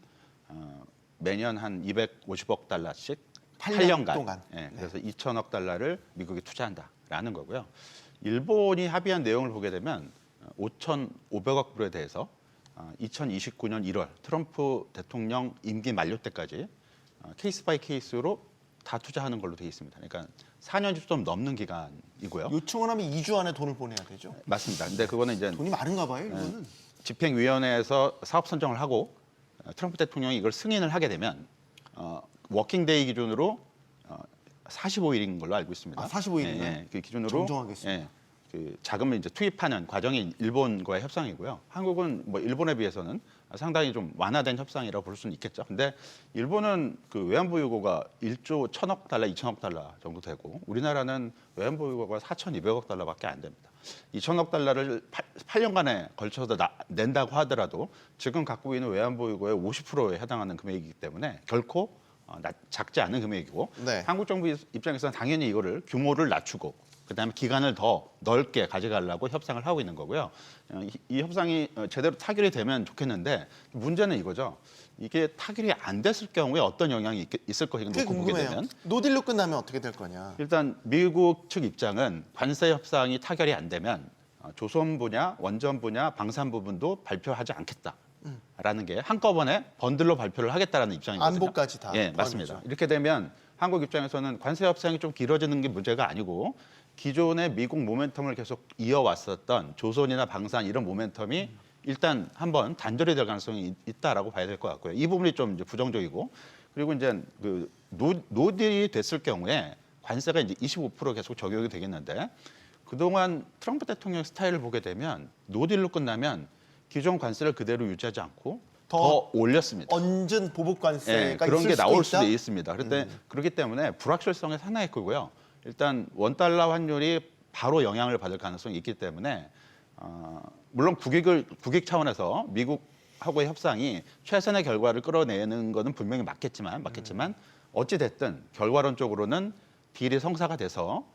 매년 한 250억 달러씩 8년 8년간 동안. 예, 그래서 2천억 달러를 미국이 투자한다라는 거고요. 일본이 합의한 내용을 보게 되면 5,500억 불에 대해서 2029년 1월 트럼프 대통령 임기 만료 때까지 케이스 바이 케이스로 다 투자하는 걸로 되어 있습니다. 그러니까 4년이 좀 넘는 기간이고요. 요청을 하면 2주 안에 돈을 보내야 되죠. 맞습니다. 근데 그거는 이제 돈이 많은가 봐요, 이거는. 집행위원회에서 사업 선정을 하고 트럼프 대통령이 이걸 승인을 하게 되면 워킹데이 기준으로 45일인 걸로 알고 있습니다. 45일이면 그 기준으로 정정하겠습니다. 그 자금을 이제 투입하는 과정이 일본과의 협상이고요. 한국은 뭐 일본에 비해서는 상당히 좀 완화된 협상이라고 볼 수는 있겠죠. 근데 일본은 그 외환부 유고가 1조 1,000억 달러, 2,000억 달러 정도 되고 우리나라는 외환부 유고가 4,200억 달러밖에 안 됩니다. 2,000억 달러를 8년간에 걸쳐서 낸다고 하더라도 지금 갖고 있는 외환부 유고의 50%에 해당하는 금액이기 때문에 결코 작지 않은 금액이고 네. 한국 정부 입장에서는 당연히 이거를 규모를 낮추고 그다음에 기간을 더 넓게 가져가려고 협상을 하고 있는 거고요. 이 협상이 제대로 타결이 되면 좋겠는데 문제는 이거죠. 이게 타결이 안 됐을 경우에 어떤 영향이 있을 것인가 그게 놓고 보게 궁금해요. 되면 노딜로 끝나면 어떻게 될 거냐. 일단 미국 측 입장은 관세 협상이 타결이 안 되면 조선 분야, 원전 분야, 방산 부분도 발표하지 않겠다라는 게 한꺼번에 번들로 발표를 하겠다라는 입장이거든요. 안보까지 다 예, 맞습니다. 포함이죠. 이렇게 되면 한국 입장에서는 관세 협상이 좀 길어지는 게 문제가 아니고 기존의 미국 모멘텀을 계속 이어왔었던 조선이나 방산 이런 모멘텀이 일단 한번 단절이 될 가능성이 있다라고 봐야 될 것 같고요. 이 부분이 좀 이제 부정적이고 그리고 이제 그 노딜이 됐을 경우에 관세가 이제 25% 계속 적용이 되겠는데 그동안 트럼프 대통령 스타일을 보게 되면 노딜로 끝나면 기존 관세를 그대로 유지하지 않고 더 올렸습니다. 얹은 보복 관세가 그런 있을 게 나올 수도 수도 있다? 있습니다. 그런데 그렇기 때문에 불확실성이 상당히 크고요. 일단 원달러 환율이 바로 영향을 받을 가능성이 있기 때문에 물론 국익 차원에서 미국하고의 협상이 최선의 결과를 끌어내는 것은 분명히 맞겠지만 어찌 됐든 결과론적으로는 딜이 성사가 돼서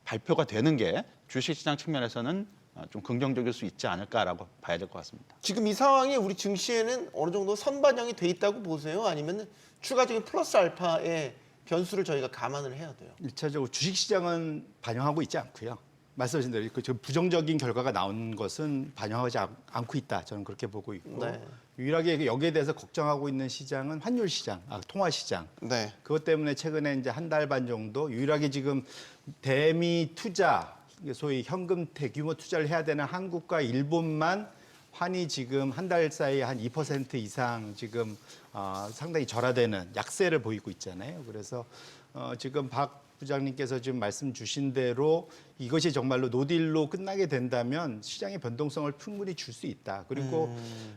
발표가 되는 게 주식시장 측면에서는 좀 긍정적일 수 있지 않을까라고 봐야 될 것 같습니다. 지금 이 상황이 우리 증시에는 어느 정도 선반영이 돼 있다고 보세요? 아니면 추가적인 플러스 알파의 변수를 저희가 감안을 해야 돼요? 1차적으로 주식시장은 반영하고 있지 않고요. 말씀하신 대로 그 부정적인 결과가 나온 것은 반영하지 않고 있다. 저는 그렇게 보고 있고 네. 유일하게 여기에 대해서 걱정하고 있는 시장은 환율 시장, 통화 시장. 네. 그것 때문에 최근에 이제 한 달 반 정도 유일하게 지금 대미 투자, 소위 현금 대규모 투자를 해야 되는 한국과 일본만 환이 지금 한 달 사이에 한 2% 이상 지금 상당히 절하되는 약세를 보이고 있잖아요. 그래서 지금 박 부장님께서 지금 말씀 주신 대로 이것이 정말로 노딜로 끝나게 된다면 시장의 변동성을 충분히 줄 수 있다. 그리고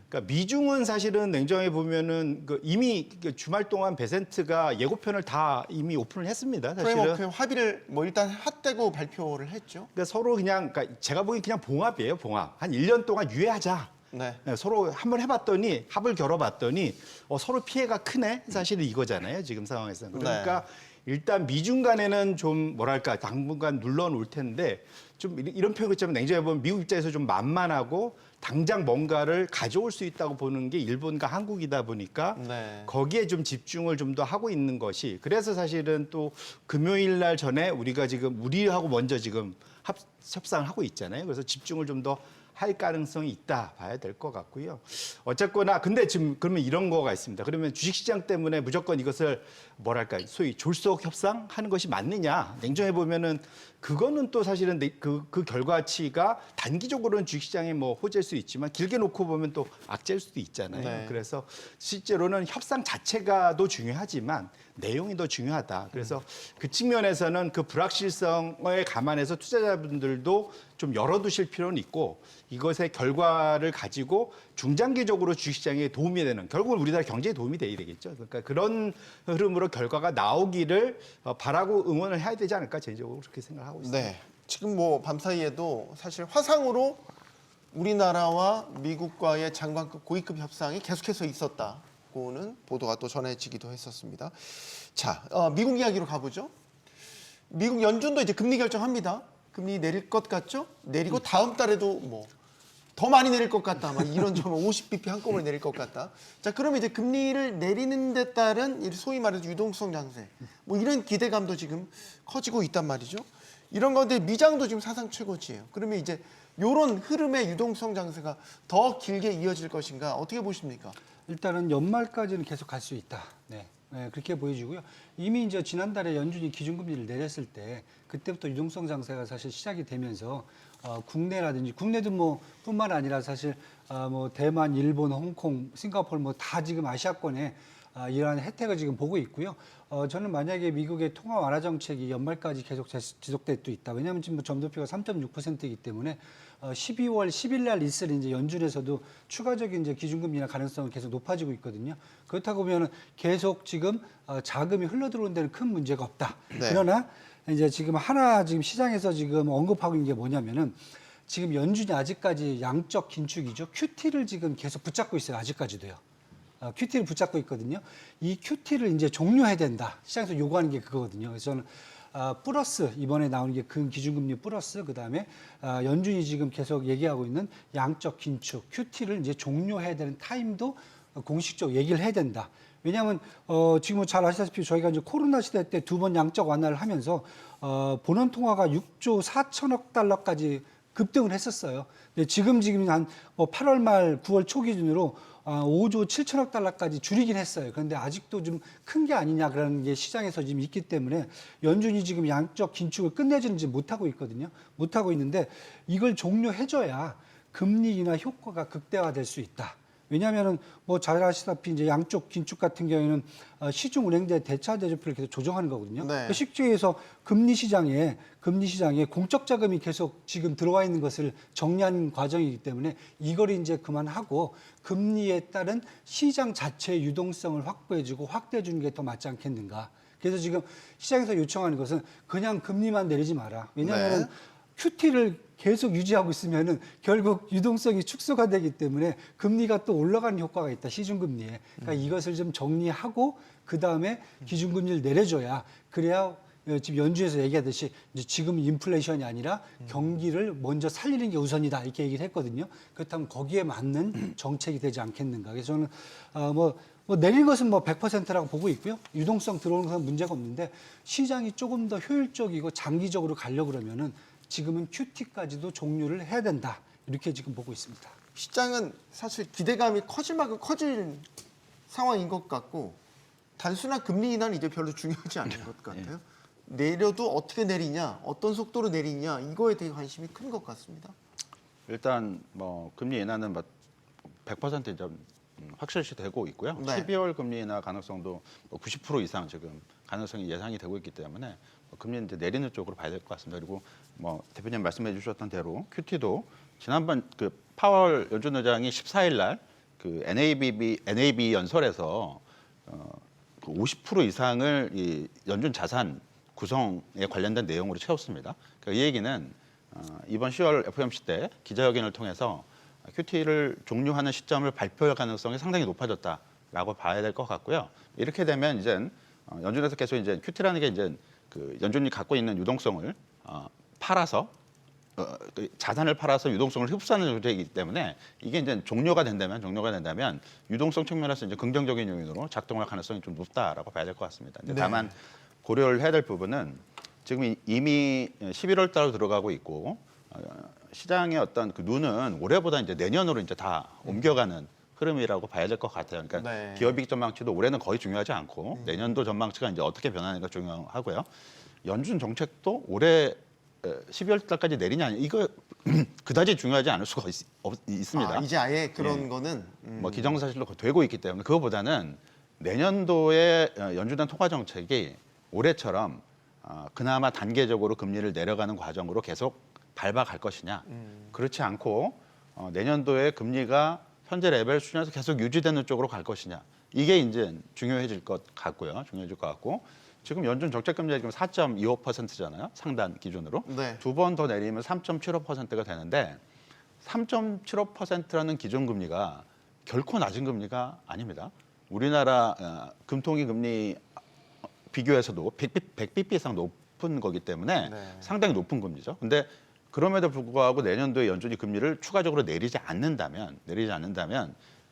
그러니까 미중은 사실은 냉정히 보면은 이미 주말 동안 베센트가 예고편을 다 이미 오픈을 했습니다. 사실은. 프레임워크 합의를 뭐 일단 핫되고 발표를 했죠. 그러니까 서로 그냥 그러니까 제가 보기엔 그냥 봉합이에요, 봉합. 한 1년 동안 유예하자. 네. 네, 서로 한번 해봤더니 합을 겨뤄봤더니 서로 피해가 크네. 사실은 이거잖아요, 지금 상황에서는. 그러니까 일단 미중 간에는 좀 뭐랄까 당분간 눌러놓을 텐데 좀 이런 표현을 있자면 냉정히 보면 미국 입장에서 좀 만만하고 당장 뭔가를 가져올 수 있다고 보는 게 일본과 한국이다 보니까 네. 거기에 좀 집중을 좀 더 하고 있는 것이 그래서 사실은 또 금요일 날 전에 우리가 지금 우리하고 먼저 지금 협상을 하고 있잖아요. 그래서 집중을 좀 더 할 가능성이 있다 봐야 될 것 같고요. 어쨌거나 근데 지금 그러면 이런 거가 있습니다. 그러면 주식시장 때문에 무조건 이것을 뭐랄까 소위 졸속 협상하는 것이 맞느냐? 냉정해 보면은 그거는 또 사실은 그 결과치가 단기적으로는 주식시장에 뭐 호재일 수 있지만 길게 놓고 보면 또 악재일 수도 있잖아요. 네. 그래서 실제로는 협상 자체가 더 중요하지만 내용이 더 중요하다. 그래서 그 측면에서는 그 불확실성을 감안해서 투자자분들도 좀 열어두실 필요는 있고 이것의 결과를 가지고 중장기적으로 주식시장에 도움이 되는 결국은 우리나라 경제에 도움이 돼야 되겠죠. 그러니까 그런 흐름으로 결과가 나오기를 바라고 응원을 해야 되지 않을까 개인적으로 그렇게 생각하고 있습니다. 네. 지금 뭐 밤사이에도 사실 화상으로 우리나라와 미국과의 장관급 고위급 협상이 계속해서 있었다고는 보도가 또 전해지기도 했었습니다. 자, 미국 이야기로 가보죠. 미국 연준도 이제 금리 결정합니다. 금리 내릴 것 같죠? 내리고 다음 달에도 뭐 더 많이 내릴 것 같다. 막 이런 좀 50bp 한꺼번에 내릴 것 같다. 자, 그러면 이제 금리를 내리는 데 따른 소위 말해서 유동성 장세. 뭐 이런 기대감도 지금 커지고 있단 말이죠. 이런 건데 미장도 지금 사상 최고치예요. 그러면 이제 이런 흐름의 유동성 장세가 더 길게 이어질 것인가 어떻게 보십니까? 일단은 연말까지는 계속 갈 수 있다. 네. 네, 그렇게 보여지고요. 이미 이제 지난달에 연준이 기준금리를 내렸을 때 그때부터 유동성 장세가 사실 시작이 되면서 국내라든지 국내도 뭐 뿐만 아니라 사실 뭐 대만, 일본, 홍콩, 싱가포르 뭐 다 지금 아시아권에 이러한 혜택을 지금 보고 있고요. 저는 만약에 미국의 통화 완화 정책이 연말까지 계속 지속될 수 있다. 왜냐하면 지금 점도표가 3.6%이기 때문에 12월 10일 날 있을 이제 연준에서도 추가적인 이제 기준금리나 가능성은 계속 높아지고 있거든요. 그렇다고 보면은 계속 지금 자금이 흘러들어오는 데는 큰 문제가 없다. 네. 그러나 이제 지금 하나 지금 시장에서 지금 언급하고 있는 게 뭐냐면은 지금 연준이 아직까지 양적 긴축이죠. QT를 지금 계속 붙잡고 있어요. 아직까지도요. QT를 붙잡고 있거든요. 이 QT를 이제 종료해야 된다. 시장에서 요구하는 게 그거거든요. 그래서 저는 플러스 이번에 나오는 게 기준금리 플러스 그다음에 연준이 지금 계속 얘기하고 있는 양적 긴축 QT를 이제 종료해야 되는 타임도 공식적으로 얘기를 해야 된다. 왜냐하면 지금 잘 아시다시피 저희가 이제 코로나 시대 때 두 번 양적 완화를 하면서 본원 통화가 6조 4천억 달러까지 급등을 했었어요. 근데 지금 한 8월 말 9월 초 기준으로 5조 7천억 달러까지 줄이긴 했어요. 그런데 아직도 좀 큰 게 아니냐 그런 게 시장에서 지금 있기 때문에 연준이 지금 양적 긴축을 끝내지는지 못하고 있거든요. 못하고 있는데 이걸 종료해줘야 금리 인하 효과가 극대화될 수 있다. 왜냐하면은 뭐 잘 아시다시피 이제 양쪽 긴축 같은 경우에는 시중은행제 대차 대조표를 계속 조정하는 거거든요. 네. 그러니까 쉽게 해서 금리 시장에 공적 자금이 계속 지금 들어와 있는 것을 정리하는 과정이기 때문에 이걸 이제 그만하고 금리에 따른 시장 자체의 유동성을 확보해주고 확대해주는 게 더 맞지 않겠는가. 그래서 지금 시장에서 요청하는 것은 그냥 금리만 내리지 마라. 왜냐하면 네. QT를 계속 유지하고 있으면은 결국 유동성이 축소가 되기 때문에 금리가 또 올라가는 효과가 있다. 시중금리에. 그러니까 이것을 좀 정리하고 그 다음에 기준금리를 내려줘야 그래야 지금 연준에서 얘기하듯이 이제 지금 인플레이션이 아니라 경기를 먼저 살리는 게 우선이다. 이렇게 얘기를 했거든요. 그렇다면 거기에 맞는 정책이 되지 않겠는가. 그래서 저는 뭐 내린 것은 뭐 100%라고 보고 있고요. 유동성 들어오는 건 문제가 없는데 시장이 조금 더 효율적이고 장기적으로 가려고 그러면은 지금은 QT까지도 종료를 해야 된다. 이렇게 지금 보고 있습니다. 시장은 사실 기대감이 커질 만큼 커질 상황인 것 같고 단순한 금리 인하는 이제 별로 중요하지 않은 것 같아요. 내려도 어떻게 내리냐, 어떤 속도로 내리냐 이거에 대해 관심이 큰 것 같습니다. 일단 뭐 금리 인하는 뭐 100% 이제 확실시 되고 있고요. 네. 12월 금리 인하 가능성도 뭐 90% 이상 지금 가능성이 예상이 되고 있기 때문에 금리 이제 내리는 쪽으로 봐야 될 것 같습니다. 그리고 뭐 대표님 말씀해 주셨던 대로 QT도 지난번 그 파월 연준 의장이 14일 날 그 NAB 연설에서 그 50% 이상을 이 연준 자산 구성에 관련된 내용으로 채웠습니다. 그러니까 이 얘기는 이번 10월 FOMC 때 기자회견을 통해서 QT를 종료하는 시점을 발표할 가능성이 상당히 높아졌다라고 봐야 될 것 같고요. 이렇게 되면 이제 연준에서 계속 이제 QT라는 게 이제 그 연준이 갖고 있는 유동성을 팔아서 그 자산을 팔아서 유동성을 흡수하는 조직이기 때문에 이게 이제 종료가 된다면 유동성 측면에서 이제 긍정적인 요인으로 작동할 가능성이 좀 높다라고 봐야 될 것 같습니다. 근데 네. 다만 고려를 해야 될 부분은 지금 이미 11월 달로 들어가고 있고 시장의 어떤 그 눈은 올해보다 이제 내년으로 이제 다 옮겨가는 흐름이라고 봐야 될 것 같아요. 그러니까 네. 기업이익 전망치도 올해는 거의 중요하지 않고 내년도 전망치가 이제 어떻게 변하는가 중요하고요. 연준 정책도 올해 12월 달까지 내리냐 이거 그다지 중요하지 않을 수가 있습니다. 아, 이제 아예 그런 예. 거는 뭐 기정사실로 되고 있기 때문에 그거보다는 내년도에 연준의 통화 정책이 올해처럼 그나마 단계적으로 금리를 내려가는 과정으로 계속 밟아갈 것이냐. 그렇지 않고 내년도에 금리가 현재 레벨 수준에서 계속 유지되는 쪽으로 갈 것이냐. 이게 이제 중요해질 것 같고요. 중요해질 것 같고 지금 연준 정책금리가 지금 4.25%잖아요. 상단 기준으로. 네. 두 번 더 내리면 3.75%가 되는데 3.75%라는 기준금리가 결코 낮은 금리가 아닙니다. 우리나라 금통위 금리 비교해서도 100bp 이상 높은 거기 때문에 네. 상당히 높은 금리죠. 근데 그럼에도 불구하고 내년도에 연준이 금리를 추가적으로 내리지 않는다면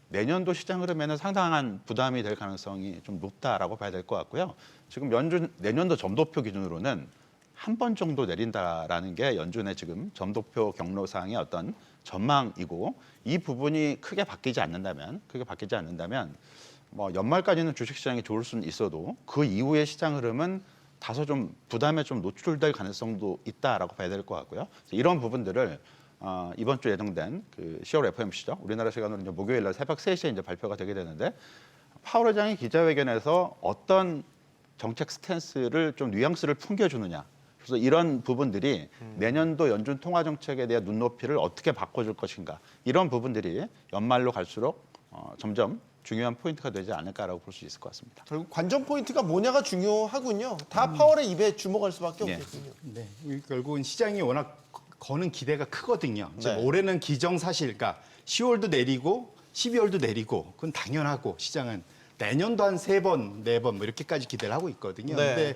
내년도 시장 흐름에는 상당한 부담이 될 가능성이 좀 높다라고 봐야 될 것 같고요. 지금 연준 내년도 점도표 기준으로는 한 번 정도 내린다라는 게 연준의 지금 점도표 경로상의 어떤 전망이고 이 부분이 크게 바뀌지 않는다면 뭐 연말까지는 주식시장이 좋을 수는 있어도 그 이후의 시장 흐름은 다소 좀 부담에 좀 노출될 가능성도 있다라고 봐야 될 것 같고요. 이런 부분들을 이번 주 예정된 그 10월 FOMC죠. 우리나라 시간으로 이제 목요일 날 새벽 3시에 이제 발표가 되게 되는데 파월 의장이 기자회견에서 어떤 정책 스탠스를 좀 뉘앙스를 풍겨주느냐. 그래서 이런 부분들이 내년도 연준 통화 정책에 대한 눈높이를 어떻게 바꿔줄 것인가. 이런 부분들이 연말로 갈수록 점점 중요한 포인트가 되지 않을까라고 볼 수 있을 것 같습니다. 결국 관전 포인트가 뭐냐가 중요하군요. 다 파월의 입에 주목할 수밖에 네. 없겠군요. 네, 결국은 시장이 워낙 거는 기대가 크거든요. 네. 올해는 기정사실, 그러니까 10월도 내리고 12월도 내리고 그건 당연하고 시장은 내년도 한 3번, 4번 뭐 이렇게까지 기대를 하고 있거든요. 네.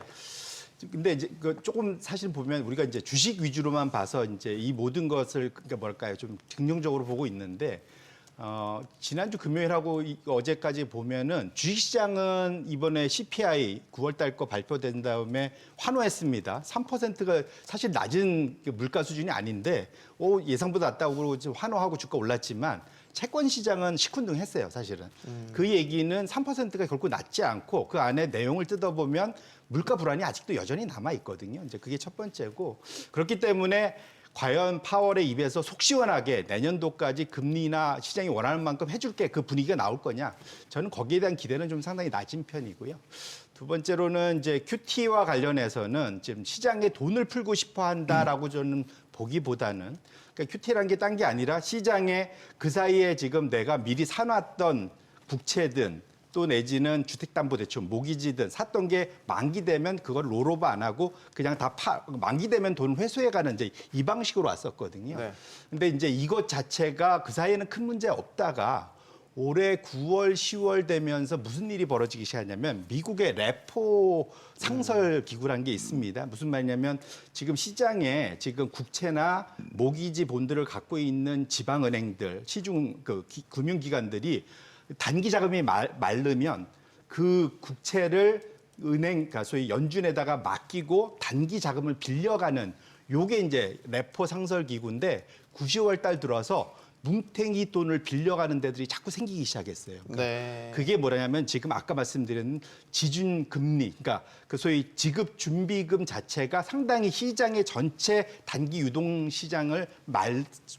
근데 이제 그 조금 사실 보면 우리가 이제 주식 위주로만 봐서 이제 이 모든 것을 그러니까 뭐랄까요 좀 긍정적으로 보고 있는데 지난주 금요일하고 어제까지 보면은 주식시장은 이번에 CPI 9월 달 거 발표된 다음에 환호했습니다. 3%가 사실 낮은 물가 수준이 아닌데 예상보다 낮다고 그러고 환호하고 주가 올랐지만 채권 시장은 시큰둥했어요, 사실은. 그 얘기는 3%가 결코 낮지 않고 그 안에 내용을 뜯어보면 물가 불안이 아직도 여전히 남아 있거든요. 이제 그게 첫 번째고 그렇기 때문에 과연 파월의 입에서 속 시원하게 내년도까지 금리나 시장이 원하는 만큼 해줄게 그 분위기가 나올 거냐? 저는 거기에 대한 기대는 좀 상당히 낮은 편이고요. 두 번째로는 이제 QT와 관련해서는 지금 시장에 돈을 풀고 싶어 한다라고 저는 보기보다는 그러니까 QT라는 게 딴 게 아니라 시장에 그 사이에 지금 내가 미리 사놨던 국채든 또 내지는 주택담보대출, 모기지든 샀던 게 만기되면 그걸 롤오버 안 하고 그냥 다 만기되면 돈 회수해가는 이제 이 방식으로 왔었거든요. 네. 근데 이제 이것 자체가 그 사이에는 큰 문제 없다가 올해 9월, 10월 되면서 무슨 일이 벌어지기 시작하냐면 미국의 레포 상설 기구라는 게 있습니다. 무슨 말이냐면 지금 시장에 지금 국채나 모기지 본드를 갖고 있는 지방은행들, 시중 금융기관들이 단기 자금이 마르면 그 국채를 은행, 그러니까 소위 연준에다가 맡기고 단기 자금을 빌려가는 요게 이제 레포 상설 기구인데 9, 10월 달 들어서 뭉탱이 돈을 빌려가는 데들이 자꾸 생기기 시작했어요. 그러니까 네. 그게 뭐냐면 지금 아까 말씀드린 지준 금리, 그러니까 그 소위 지급 준비금 자체가 상당히 시장의 전체 단기 유동 시장을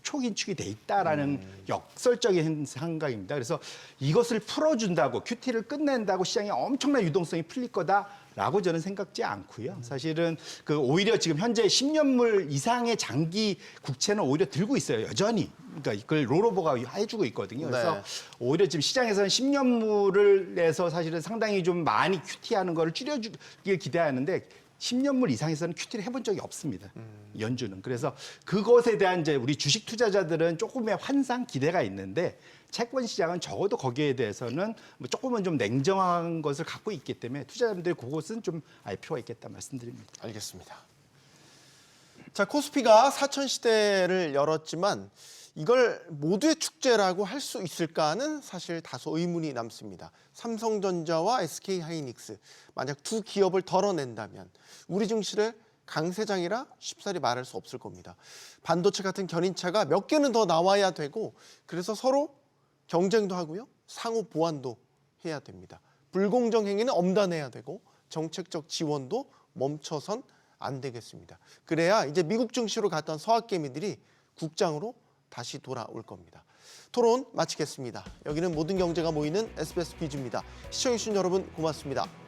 초긴축이 돼 있다라는 역설적인 생각입니다. 그래서 이것을 풀어준다고 QT를 끝낸다고 시장에 엄청난 유동성이 풀릴 거다라고 저는 생각지 않고요. 사실은 그 오히려 지금 현재 10년물 이상의 장기 국채는 오히려 들고 있어요. 여전히. 그러니까 그걸 롤오버가 해주고 있거든요. 그래서 네. 오히려 지금 시장에서는 10년물을 내서 사실은 상당히 좀 많이 QT하는 거를 줄여주길 기대하는데 10년물 이상에서는 QT를 해본 적이 없습니다. 연준은. 그래서 그것에 대한 이제 우리 주식 투자자들은 조금의 환상 기대가 있는데 채권 시장은 적어도 거기에 대해서는 뭐 조금은 좀 냉정한 것을 갖고 있기 때문에 투자자분들 그것은 좀 알 필요가 있겠다 말씀드립니다. 알겠습니다. 자, 코스피가 4,000시대를 열었지만 이걸 모두의 축제라고 할 수 있을까는 사실 다소 의문이 남습니다. 삼성전자와 SK하이닉스 만약 두 기업을 덜어낸다면 우리 증시를 강세장이라 쉽사리 말할 수 없을 겁니다. 반도체 같은 견인차가 몇 개는 더 나와야 되고 그래서 서로 경쟁도 하고요. 상호 보완도 해야 됩니다. 불공정 행위는 엄단해야 되고 정책적 지원도 멈춰선 안 되겠습니다. 그래야 이제 미국 증시로 갔던 서학개미들이 국장으로 다시 돌아올 겁니다. 토론 마치겠습니다. 여기는 모든 경제가 모이는 SBS 비즈입니다. 시청해주신 여러분 고맙습니다.